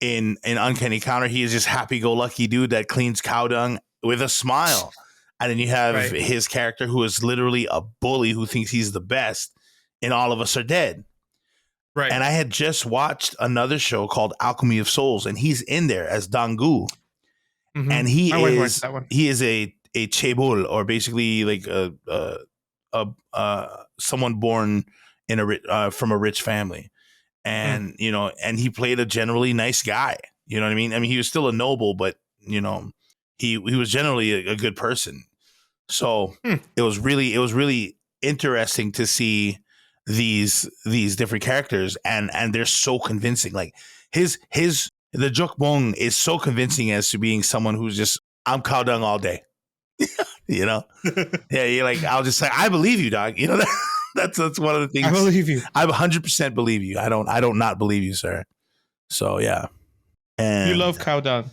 in Uncanny Counter, he is just happy-go-lucky dude that cleans cow dung with a smile. And then you have his character, who is literally a bully who thinks he's the best in All of Us Are Dead. Right. And I had just watched another show called Alchemy of Souls, and he's in there as Danggu. And he is a chaebol, or basically like someone born in from a rich family, and and he played a generally nice guy. You know what I mean? I mean, he was still a noble, but he was generally a good person. So it was really interesting to see these different characters, and they're so convincing. Like the Jok Bung is so convincing as to being someone who's just, I'm cow dung all day. Yeah, you're like, I'll just say, I believe you, dog. That's one of the things. I believe you. I 100% believe you. I don't not believe you, sir. So and you love cow dung.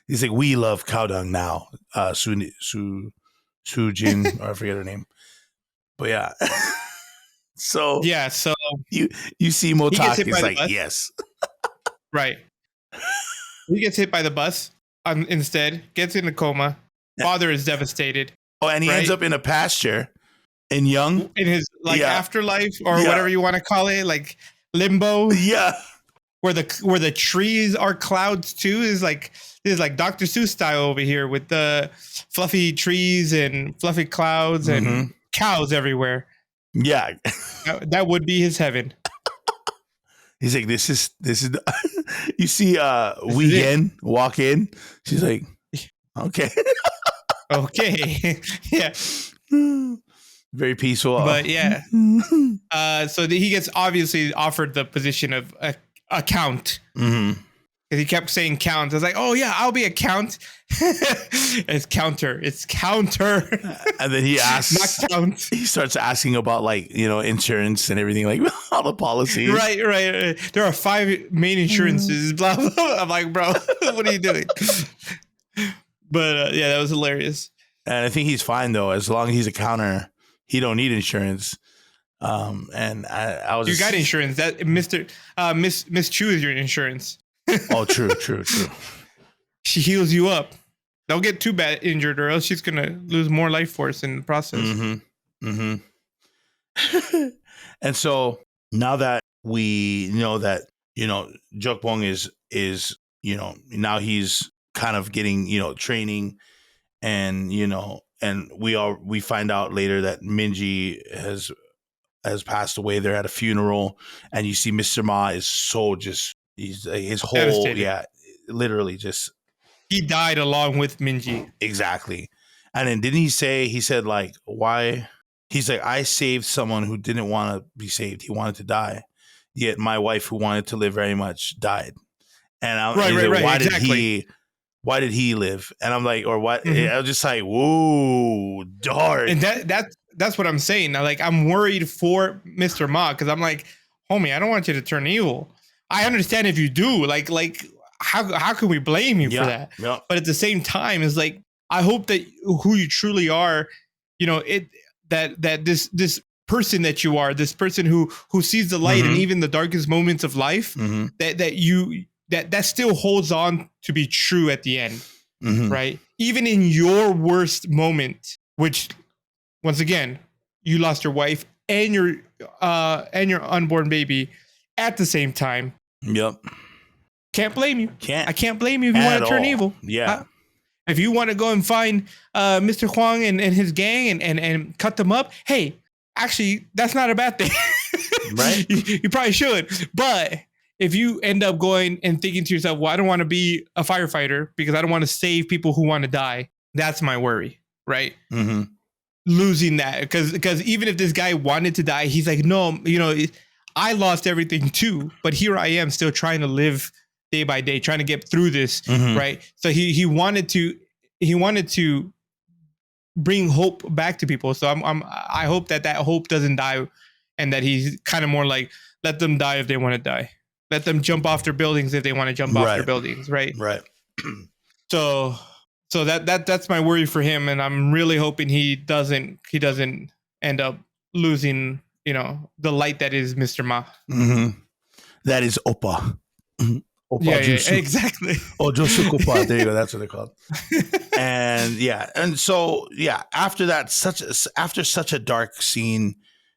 He's like, we love cow dung now. Su Jin, or I forget her name, but yeah. So you see Motak is like, yes, right. He gets hit by the bus instead, gets in a coma. Father is devastated. Oh, and he ends up in a pasture in his afterlife, or whatever you want to call it, like limbo. Yeah. Where the trees are clouds too, is like Dr. Seuss style over here, with the fluffy trees and fluffy clouds and cows everywhere. Yeah. That would be his heaven. He's like, this is you see Wee Yen walk in. She's like, okay. Okay. Yeah. Very peaceful. But yeah, so he gets obviously offered the position of a count. Mm-hmm. Because he kept saying count. I was like, oh yeah, I'll be a count. It's counter. It's counter. And then he asks, not count. He starts asking about like, insurance and everything, like all the policies. Right. There are 5 main insurances. Blah blah. I'm like, bro, what are you doing? But yeah, that was hilarious. And I think he's fine though, as long as he's a counter. He don't need insurance. And I was. You got insurance. That Miss Chu is your insurance. Oh, true. She heals you up. Don't get too bad injured, or else she's gonna lose more life force in the process. Mm-hmm. And so now that we know that Jokbong is now he's kind of getting training, and and we find out later that Minji has passed away. They're at a funeral, and you see Mr. Ma is so just. He's his whole Devastated. Literally just he died along with Minji. Exactly. And then didn't he said like, why? He's like, I saved someone who didn't want to be saved. He wanted to die. Yet my wife, who wanted to live very much, died. And I'm right. Why exactly. Why did he live? And I'm like, or what? Mm-hmm. I was just like, whoa, dark. And that's what I'm saying. Like, I'm worried for Mr. Ma, because I'm like, homie, I don't want you to turn evil. I understand if you do. Like how can we blame you for that? Yeah. But at the same time, it's like, I hope that who you truly are, that this person that you are, this person who sees the light, Mm-hmm. and even the darkest moments of life, Mm-hmm. that still holds on to be true at the end. Mm-hmm. Right? Even in your worst moment, which once again, you lost your wife and your unborn baby at the same time. Yep. Can't blame you. I can't blame you if you want to turn evil. Yeah. If you want to go and find Mr. Huang and his gang and cut them up, hey, actually, that's not a bad thing. Right? You probably should. But if you end up going and thinking to yourself, well, I don't want to be a firefighter because I don't want to save people who want to die, that's my worry, right? Mm-hmm. Losing that. Because even if this guy wanted to die, he's like, no, I lost everything too, but here I am still trying to live day by day, trying to get through this, Mm-hmm. right? So he wanted to bring hope back to people. So I hope that hope doesn't die, and that he's kind of more like, let them die if they want to die, let them jump off their buildings if they want to jump off their buildings, right? Right. So that's my worry for him, and I'm really hoping he doesn't end up losing the light that is Mr. Ma. Mm-hmm. That is Oppa. Oppa Yeah, Jusu. exactly. Oh, Jusu Oppa. There you go. That's what they're called. And so after that, after such a dark scene,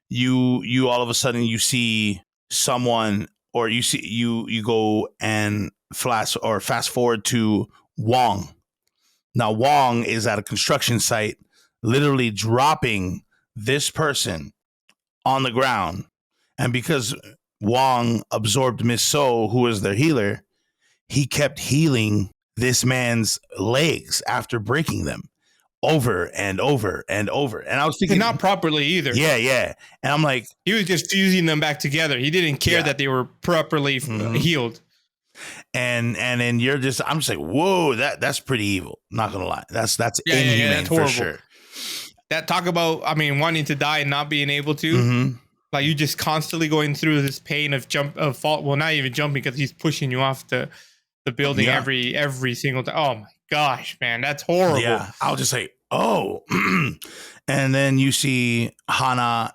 you all of a sudden you see someone, or you go and fast forward to Wong. Now Wong is at a construction site, literally dropping this person on the ground. And because Wong absorbed Miss So, who was their healer, he kept healing this man's legs after breaking them over and over and over. And I was thinking, not properly either. Yeah. And I'm like, he was just fusing them back together. He didn't care that they were properly healed. And then I'm just like, whoa, that's pretty evil. Not gonna lie, that's inhumane, that's for sure. That talk about, wanting to die and not being able to. Mm-hmm. Like, you just constantly going through this pain of fall. Well, not even jumping, because he's pushing you off the building every single time. Oh my gosh, man, that's horrible. Yeah, I was just like, oh. And then you see Hana,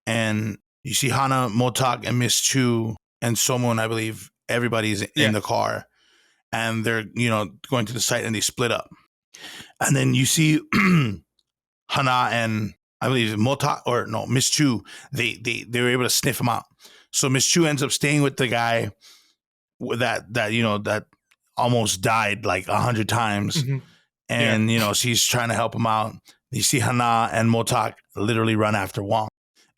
Motak, and Miss Chu, and Somun, I believe. Everybody's in the car, and they're going to the site, and they split up. And then you see Hana and, I believe, Motak, or no, Miss Chu, they were able to sniff him out. So Miss Chu ends up staying with the guy that almost died like 100 times. Mm-hmm. And, she's trying to help him out. You see Hana and Motak literally run after Wong.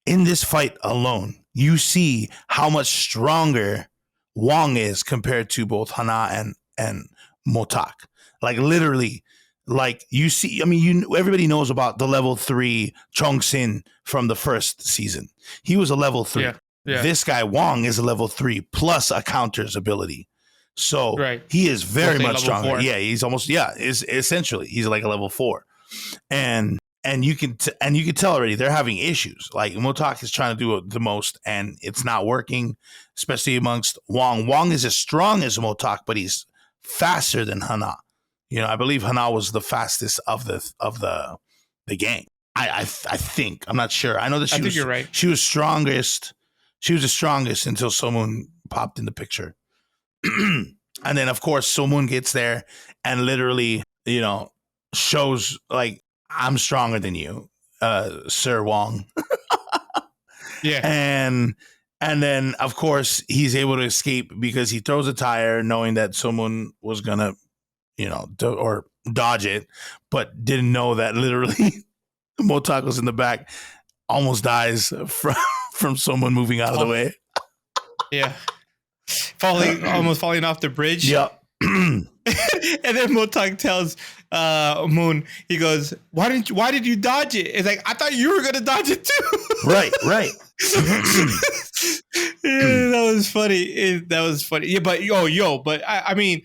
In this fight alone, you see how much stronger Wong is compared to both Hana and Motak. Like, literally, Like you see, I mean, everybody knows about the level 3 Chong Sin from the first season. He was a level 3. Yeah. Yeah. This guy Wong is a level 3 plus a counters ability. So Right. he is very much stronger. 4. Yeah, he's almost is essentially he's like a level 4. And you can tell already they're having issues. Like Motok is trying to do the most and it's not working, especially amongst Wong. Wong is as strong as Motok, but he's faster than Hana. You know, I believe Hana was the fastest of the gang. I think. I'm not sure. I know that you're right. She was strongest. She was the strongest until Somun popped in the picture. And then of course Somun gets there and literally, you know, shows like I'm stronger than you, Sir Wong. Yeah. And then of course he's able to escape because he throws a tire knowing that someone was gonna, you know, or dodge it, but didn't know that literally Motok was in the back, almost dies from someone moving out of the way. Yeah. Almost falling off the bridge. Yep. And then Motok tells Moon, he goes, why did you dodge it? It's like, I thought you were gonna dodge it too. Right. Yeah, that was funny. That was funny. Yeah, but but I mean,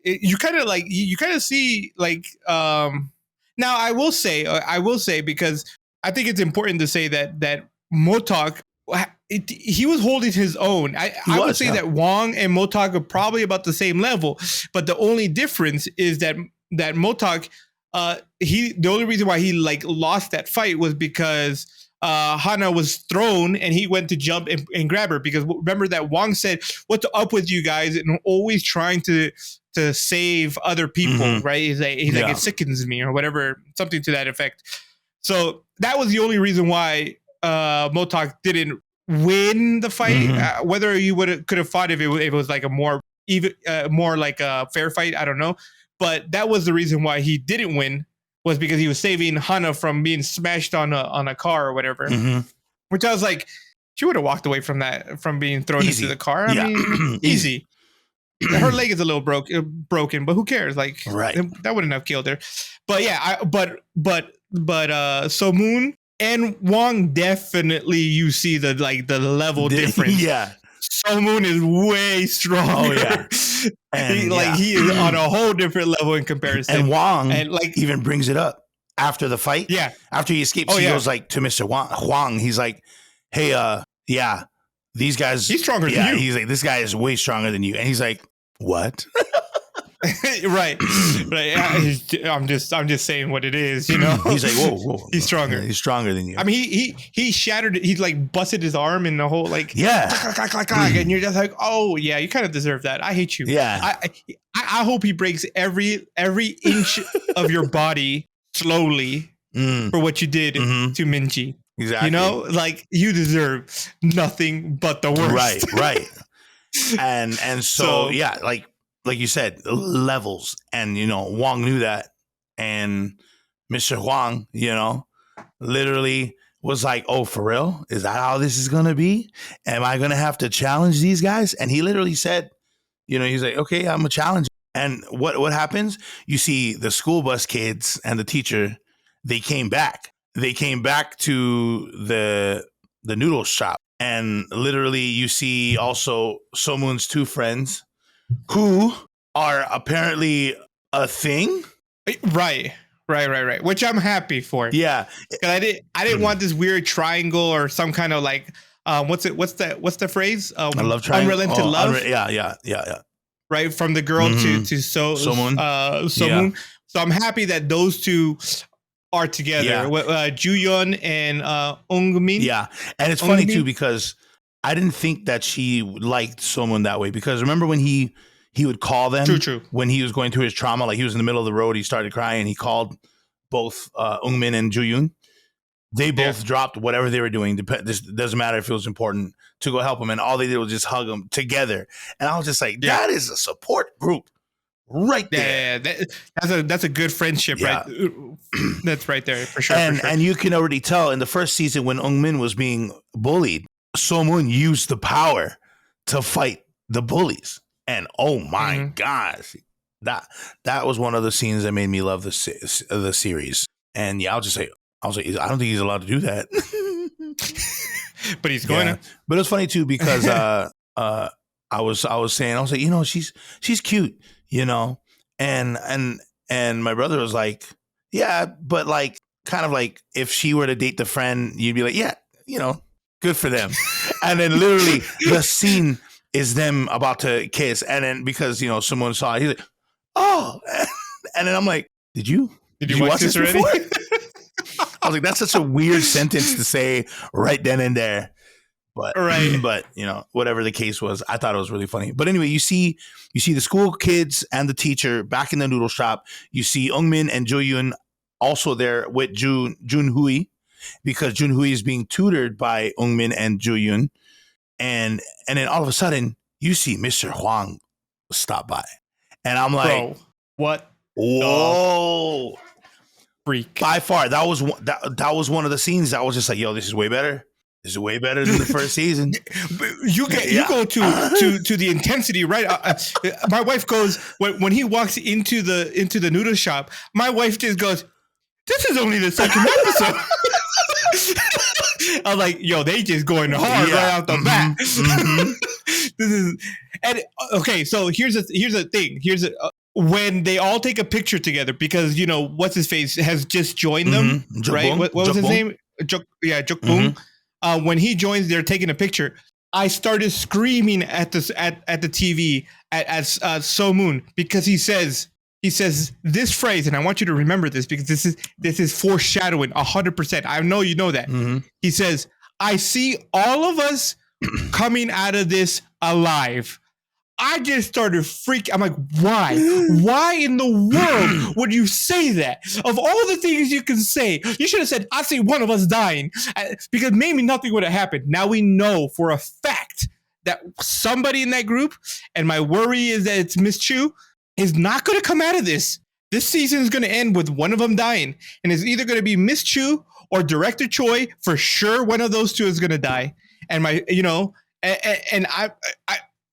you kind of see like now I will say because I think it's important to say that Motok, he was holding his own. I would say that Wong and Motok are probably about the same level, but the only difference is that Motok, the only reason why he like lost that fight was because Hana was thrown and he went to jump and grab her, because remember that Wong said, "What's up with you guys?" and always trying to save other people, right? He's like it sickens me or whatever, something to that effect. So that was the only reason why Motok didn't win the fight. Whether you could have fought if it was like a more like a fair fight, I don't know. But that was the reason why he didn't win, was because he was saving Hana from being smashed on a car or whatever. Which I was like, she would have walked away from that, from being thrown into the car. I mean, easy. Her leg is a little broken, but who cares? Like, that wouldn't have killed her. But yeah, so Moon and Wong, definitely you see the level difference. Yeah. So Moon is way stronger. Oh yeah. And, he is on a whole different level in comparison. And Wong even brings it up after the fight. Yeah. After he escapes, he goes like to Mr. Huang. He's like, "Hey, these guys. He's stronger than you." He's like, "This guy is way stronger than you." And he's like, "What?" right. I'm just saying what it is, you know. He's like, whoa. He's stronger. He's stronger than you. I mean, he shattered. He like busted his arm in the whole like. And you're just like, oh yeah, you kind of deserve that. I hate you. Yeah. I hope he breaks every inch of your body slowly for what you did to Minji. Exactly. You know, like you deserve nothing but the worst. Right. And so yeah, like you said, levels. And, you know, Wong knew that. And Mr. Huang, you know, literally was like, "Oh, for real? Is that how this is going to be? Am I going to have to challenge these guys?" And he literally said, you know, he's like, "Okay, I'm a challenge." And what happens? You see the school bus kids and the teacher, they came back. They came back to the noodle shop. And literally you see also Somun's 2 friends, who are apparently a thing. Right. Which I'm happy for. Yeah. Because I didn't want this weird triangle or some kind of like what's the phrase? I love triangle. Unrelented love. Yeah. Right, from the girl to Somun. Yeah. So I'm happy that those two are together. Yeah. Juyun and Ungmin. Yeah. And it's funny too, because I didn't think that she liked someone that way, because remember when he would call them when he was going through his trauma, like he was in the middle of the road, he started crying, he called both Ungmin and Juyun. They both dropped whatever they were doing. This doesn't matter if it was important, to go help him, and all they did was just hug him together. And I was just like, that is a support group right there. Yeah, that's a good friendship, right? That's right there for sure. And you can already tell in the first season when Ungmin was being bullied, Somun used the power to fight the bullies. And oh my gosh, that was one of the scenes that made me love the series. And yeah, I was like, I don't think he's allowed to do that. But he's going to. But it's funny too because I was saying, you know, she's cute, you know, and my brother was like, yeah, but like kind of like if she were to date the friend, you'd be like, yeah, you know, good for them. And then literally the scene is them about to kiss, and then because you know someone saw it, he's like, oh, and then I'm like, did you watch this already? I was like, that's such a weird sentence to say right then and there. But but you know, whatever the case was, I thought it was really funny. But anyway, you see the school kids and the teacher back in the noodle shop. You see Eungmin and Jo-yoon also there with Junhui, because Junhui is being tutored by Eungmin and Jo-yoon. And then all of a sudden, you see Mr. Hwang stop by. And I'm like, bro, what? Whoa. Freak. By far, that was one of the scenes that was just like, yo, this is way better. This is way better than the first season. You go to the intensity, right? My wife goes when he walks into the noodle shop. My wife just goes, "This is only the second episode." I'm like, "Yo, they just going hard right out the bat." This is okay. So here's the thing. When they all take a picture together, because you know what's his face has just joined them, right? What was his name? Jokbong. When he joins, they're taking a picture. I started screaming at the TV at So Moon, because he says this phrase, and I want you to remember this because this is foreshadowing 100%. I know you know that. He says, "I see all of us coming out of this alive." I just started freaking. I'm like, why? Why in the world would you say that? Of all the things you can say, you should have said, "I see one of us dying," because maybe nothing would have happened. Now we know for a fact that somebody in that group, and my worry is that it's Miss Chu, is not going to come out of this. This season is going to end with one of them dying, and it's either going to be Miss Chu or Director Choi. For sure, one of those two is going to die. And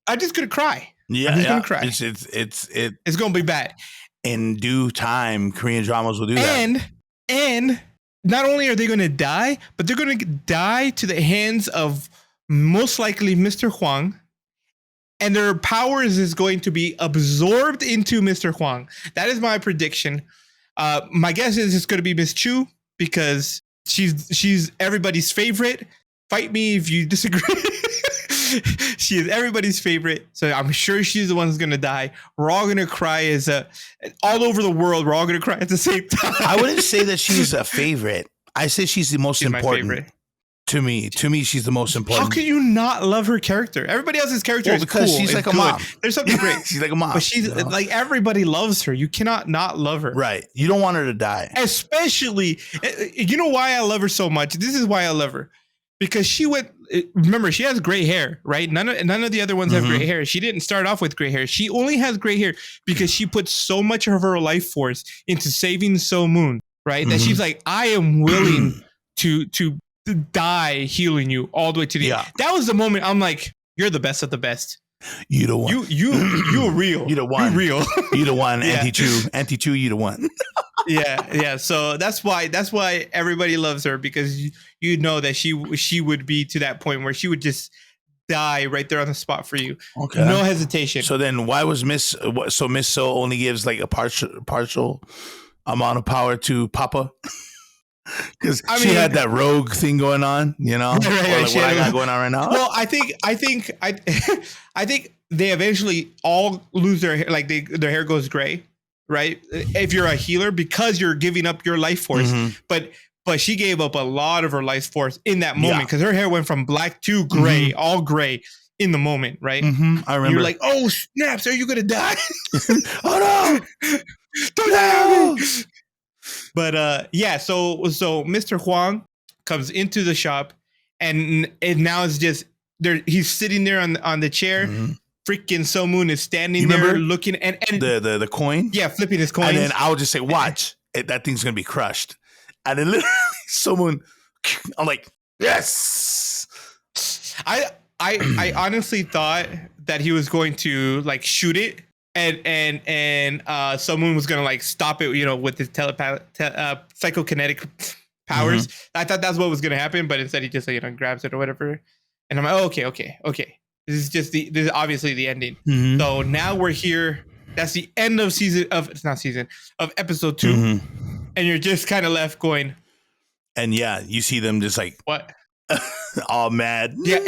I'm just gonna cry. Yeah, I'm just gonna cry. It's gonna be bad. In due time, Korean dramas will do that. And not only are they gonna die, but they're gonna die to the hands of most likely Mr. Hwang, and their powers is going to be absorbed into Mr. Hwang. That is my prediction. My guess is it's gonna be Miss Chu, because she's everybody's favorite. Fight me if you disagree. She is everybody's favorite, so I'm sure she's the one who's gonna die. We're all gonna cry all over the world. We're all gonna cry at the same time. I wouldn't say that she's a favorite. I say she's the most important. To me, she's the most important. How can you not love her character? Everybody else's character is because cool. she's like a mom. There's something great. She's like a mom. But she's like, everybody loves her. You cannot not love her. Right. You don't want her to die. Especially, you know why I love her so much? This is why I love her. Because she went, remember, she has gray hair, right? None of the other ones have gray hair. She didn't start off with gray hair. She only has gray hair because she put so much of her life force into saving So Moon, right? That she's like, I am willing to die healing you all the way to the end. That was the moment I'm like, you're the best of the best. You the one. You're real. You the one. You're real. You the one. Anti-Chu, you the one. Yeah. So that's why everybody loves her, because you know that she would be to that point where she would just die right there on the spot for you. Okay. No hesitation. So then why was Miss So only gives like a partial amount of power to Papa? Because she had that rogue thing going on, you know, right, or like what I got going on right now. Well, I think they eventually all lose their hair, like their hair goes gray, right? If you're a healer, because you're giving up your life force, but she gave up a lot of her life force in that moment, because her hair went from black to gray, all gray in the moment, right? I remember. You're like, oh snaps, are you gonna die? Oh no! Don't die on me! But so Mr. Hwang comes into the shop, and now it's just there. He's sitting there on the chair. Freaking So Moon is standing there looking, and the coin, flipping his coin. And then I would just say, "Watch, that thing's gonna be crushed." And then literally, So Moon, I'm like, "Yes." I honestly thought that he was going to like shoot it, So Moon was gonna like stop it, with his psychokinetic powers. I thought that's what was gonna happen, but instead he just grabs it or whatever. And I'm like, oh, okay. This is obviously the ending. So now we're here. That's the end of episode 2, and you're just kind of left going. And yeah, you see them just like what, all mad. Yeah,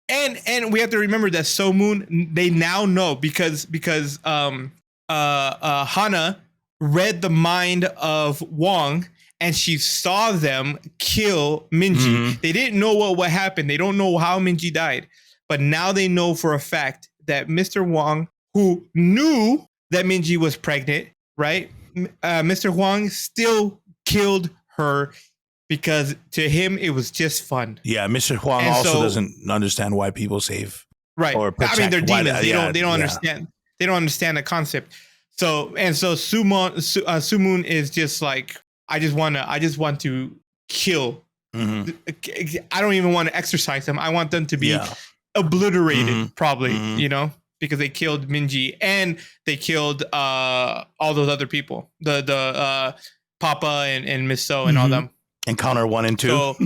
and we have to remember that So Moon, they now know because Hana read the mind of Wong and she saw them kill Minji. They didn't know what happened. They don't know how Minji died, but now they know for a fact that Mr. Wong, who knew that Minji was pregnant, right? Mr. Wong still killed her because to him it was just fun. Yeah, Mr. Huang also doesn't understand why people save. Right. Or protect. I mean, they're demons. They don't understand. They don't understand the concept. So Sumoon is just like, I just want to kill. I don't even want to exercise them. I want them to be obliterated, probably, because they killed Minji and they killed all those other people, the Papa and Miss So and all them. And Counter 1 and 2. So,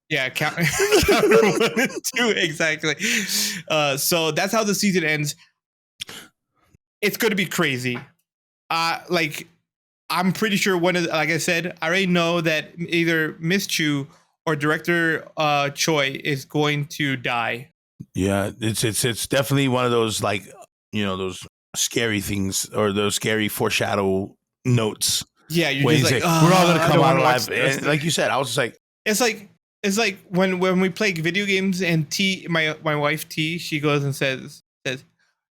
yeah, Counter 1 and 2, exactly. So that's how the season ends. It's going to be crazy. I'm pretty sure like I said, I already know that either Miss Chu or director Choi is going to die. Yeah, it's definitely one of those those scary things or those scary foreshadow notes. Yeah, you're just like, we're all gonna come out alive. And like you said, I was just like, it's like when we play video games and my wife T, she goes and says, this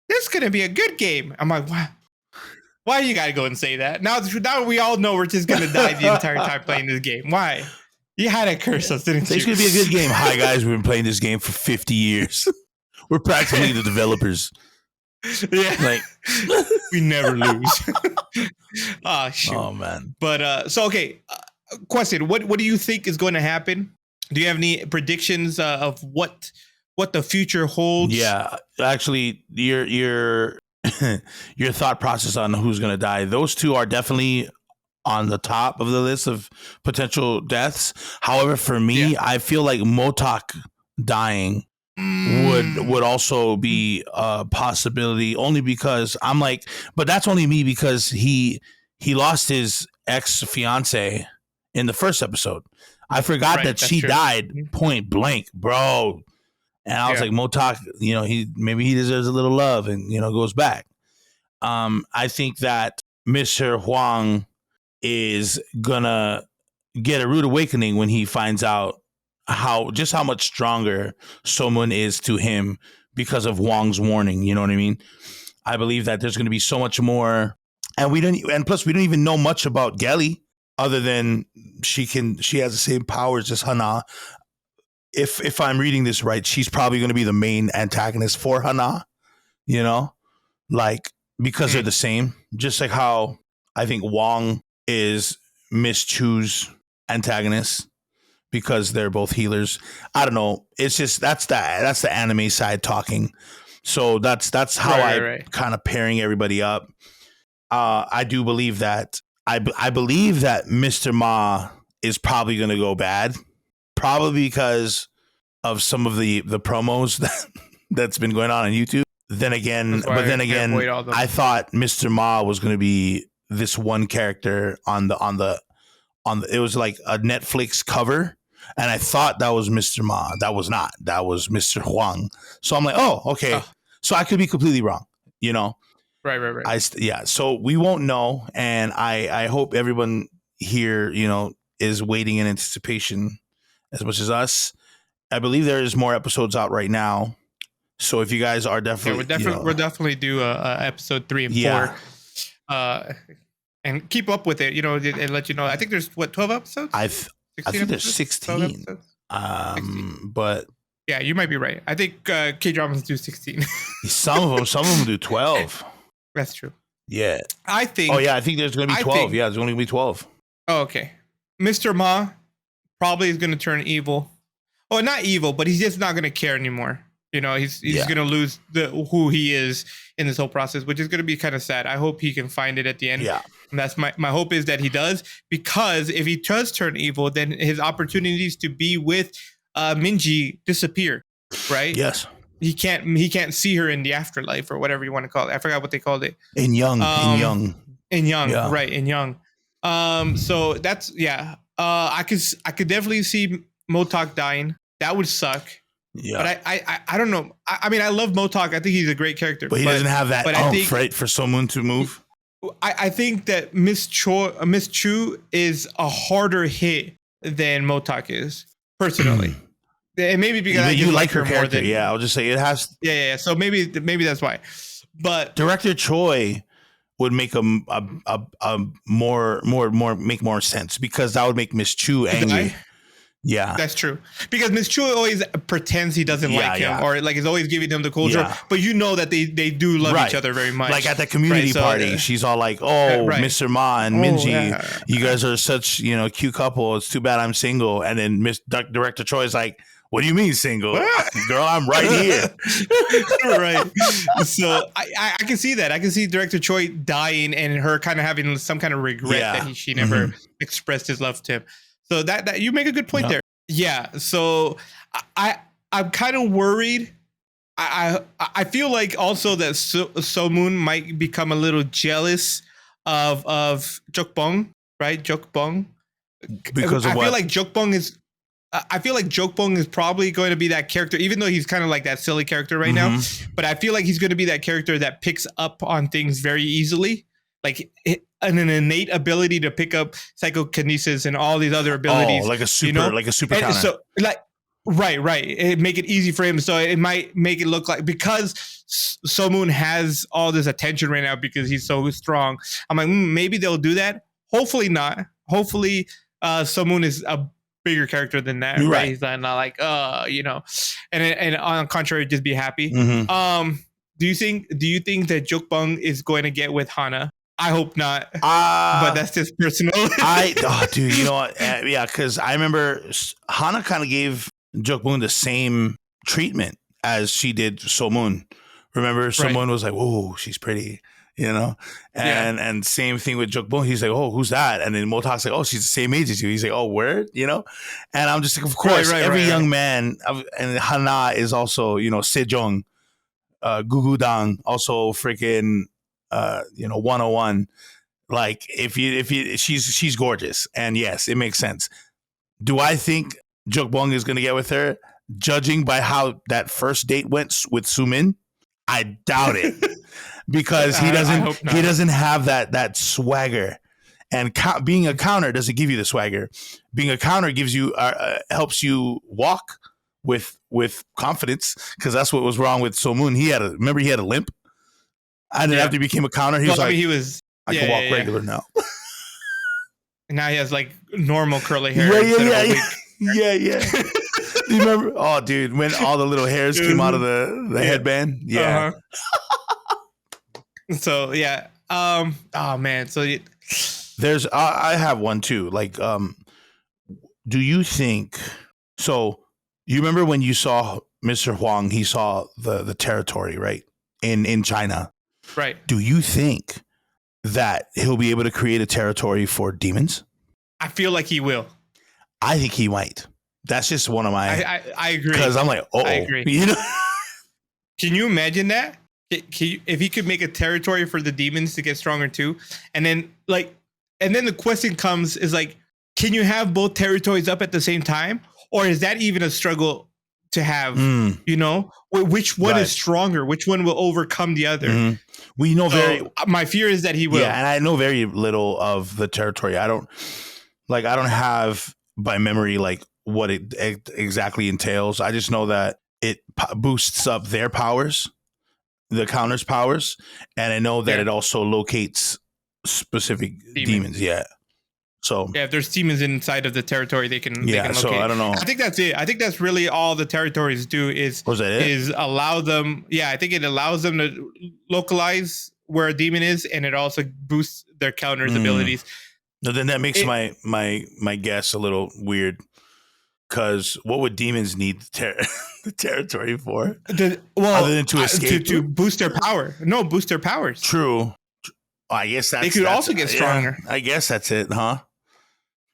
is gonna be a good game. I'm like, why you gotta go and say that? Now we all know we're just gonna die the entire time playing this game. Why? You had to curse us, didn't you? It's gonna be a good game. Hi guys, we've been playing this game for 50 years. We're practically the developers. Yeah, like we never lose. Shoot. Oh man. But so okay, question: What do you think is going to happen? Do you have any predictions of what the future holds? Yeah, actually, your thought process on who's going to die. Those two are definitely on the top of the list of potential deaths. However, for me, I feel like Motok dying would also be a possibility, only because I'm like, but that's only me because he lost his ex-fiance in the first episode. I forgot that she died point blank, bro. And I was like, Motok, maybe he deserves a little love and goes back. I think that Mr. Huang is gonna get a rude awakening when he finds out how much stronger someone is to him because of Wong's warning. You know what I mean? I believe that there's going to be so much more, and plus we don't even know much about Gelly other than she has the same powers as Hana. If I'm reading this right, she's probably going to be the main antagonist for Hana, because they're the same, just like how I think Wong is Miss Chu's antagonist, because they're both healers. I don't know. It's just that's the anime side talking. So that's how I kind of pairing everybody up. I do believe that I believe that Mr. Ma is probably going to go bad, probably because of some of the promos that's been going on YouTube. Then again, I thought Mr. Ma was going to be this one character on the it was like a Netflix cover. And I thought that was Mr. Ma. That was not. That was Mr. Huang. So I'm like, oh, okay. So I could be completely wrong, Right. So we won't know. And I hope everyone here, is waiting in anticipation as much as us. I believe there is more episodes out right now. So if you guys are definitely... we'll definitely do episode 3 and 4. And keep up with it, and let you know. I think there's, 12 episodes? I think there's 16. But yeah, you might be right. I think K-dramas do 16. some of them do 12. That's true. Yeah. I think there's going to be 12. There's going to be 12. Oh, okay. Mr. Ma probably is going to turn evil. Oh, not evil, but he's just not going to care anymore. He's gonna lose who he is in this whole process, which is gonna be kind of sad. I hope he can find it at the end. Yeah. And that's my hope, is that he does, because if he does turn evil, then his opportunities to be with Minji disappear, right? Yes. He can't see her in the afterlife, or whatever you want to call it. I forgot what they called it. In young. Yeah. Right, in young. So that's I could definitely see Motok dying. That would suck. Yeah. But I don't know. I mean, I love Motok. I think he's a great character. But he doesn't have that right for someone to move. I think that Miss Chu is a harder hit than Motok is, personally. And maybe because you like her character, more than, I'll just say it has. Yeah. So maybe that's why. But Director Choi would make a make more sense, because that would make Miss Chu angry. Yeah, that's true. Because Miss Chu always pretends he doesn't like him, or like is always giving him the cold shoulder. But you know that they do love each other very much. Like at the community party, she's all like, "Oh, Mr. Ma and Minji, you guys are such cute couple. It's too bad I'm single." And then Director Choi is like, "What do you mean single? Girl, I'm right here." Right. So I can see that. I can see Director Choi dying and her kind of having some kind of regret that she never expressed his love to him. So that you make a good point there. Yeah. So I'm kind of worried. I feel like also that So Moon might become a little jealous of Jokbong, right? Jokbong. Because of I feel like Jokbong is probably going to be that character, even though he's kind of like that silly character right now. But I feel like he's going to be that character that picks up on things very easily, like an innate ability to pick up psychokinesis and all these other abilities. Oh, like a super counter. So right. It make it easy for him. So it might make it look like, because So Moon has all this attention right now because he's so strong. I'm like, maybe they'll do that. Hopefully not. Hopefully So Moon is a bigger character than that, right? He's not like, and on the contrary, just be happy. Do you think that Jokbong is going to get with Hana? I hope not, but that's just personal. Dude, you know what? Because I remember Hana kind of gave Jokbong the same treatment as she did So Moon. Remember, So Moon was like, "Whoa, she's pretty," and same thing with Jokbong. He's like, "Oh, who's that?" And then Motok's like, "Oh, she's the same age as you." He's like, "Oh, word," And I'm just like, of course, every young man, and Hana is also, Sejong, Gugudang, also freaking. 101. Like if you she's gorgeous, and yes, it makes sense. Do I think Jokbong is going to get with her? Judging by how that first date went with Sumin, I doubt it, because he doesn't have that swagger, and being a counter doesn't give you the swagger. Being a counter gives you helps you walk with confidence, because that's what was wrong with So Moon. He had a limp. And then after he became a counter, he was like, I can walk regular now. And now he has like normal curly hair. Yeah. Do you remember? Oh, dude, when all the little hairs came out of the headband? Yeah. So, yeah. Oh, man. So, there's, I have one too. Like, do you think, so you remember when you saw Mr. Huang, he saw the territory, right? In China. Right. Do you think that he'll be able to create a territory for demons? I feel like he will. I think he might. That's just one of my. I agree. Because I'm like, I agree. Can you imagine that? If he could make a territory for the demons to get stronger too, and then the question comes is like, can you have both territories up at the same time, or is that even a struggle to have? Which one is stronger? Which one will overcome the other? We know my fear is that he will. Yeah, and I know very little of the territory. I don't have by memory like what it exactly entails. I just know that it boosts up their powers, the counter's powers, and I know that it also locates specific demons. Yeah. So if there's demons inside of the territory, they can locate. So I don't know. I think that's it. I think that's really all the territories do is allow them. Yeah, I think it allows them to localize where a demon is, and it also boosts their counter's abilities. No, then that makes my guess a little weird, Because what would demons need the territory for? Other than to escape? To boost their power. No, boost their powers. True. I guess they could also get stronger. Yeah, I guess that's it, huh?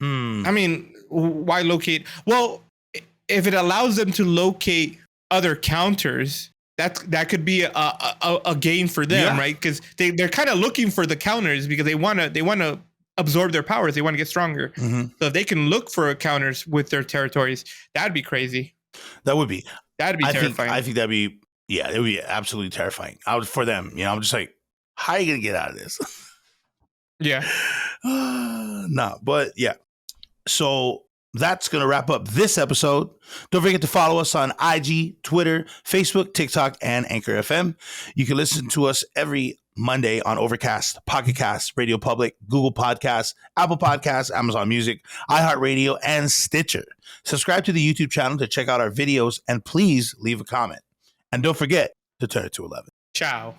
I mean, why locate? Well, if it allows them to locate other counters, that could be a gain for them, right? Because they're kind of looking for the counters because they want to absorb their powers. They want to get stronger. So if they can look for counters with their territories, that'd be crazy. That'd be terrifying. I think that'd be it would be absolutely terrifying. For them, I'm just like, how are you gonna get out of this? Yeah. No, but yeah. So that's going to wrap up this episode. Don't forget to follow us on IG, Twitter, Facebook, TikTok, and Anchor FM. You can listen to us every Monday on Overcast, Pocket Cast, Radio Public, Google Podcasts, Apple Podcasts, Amazon Music, iHeartRadio, and Stitcher. Subscribe to the YouTube channel to check out our videos, and please leave a comment. And don't forget to turn it to 11. Ciao.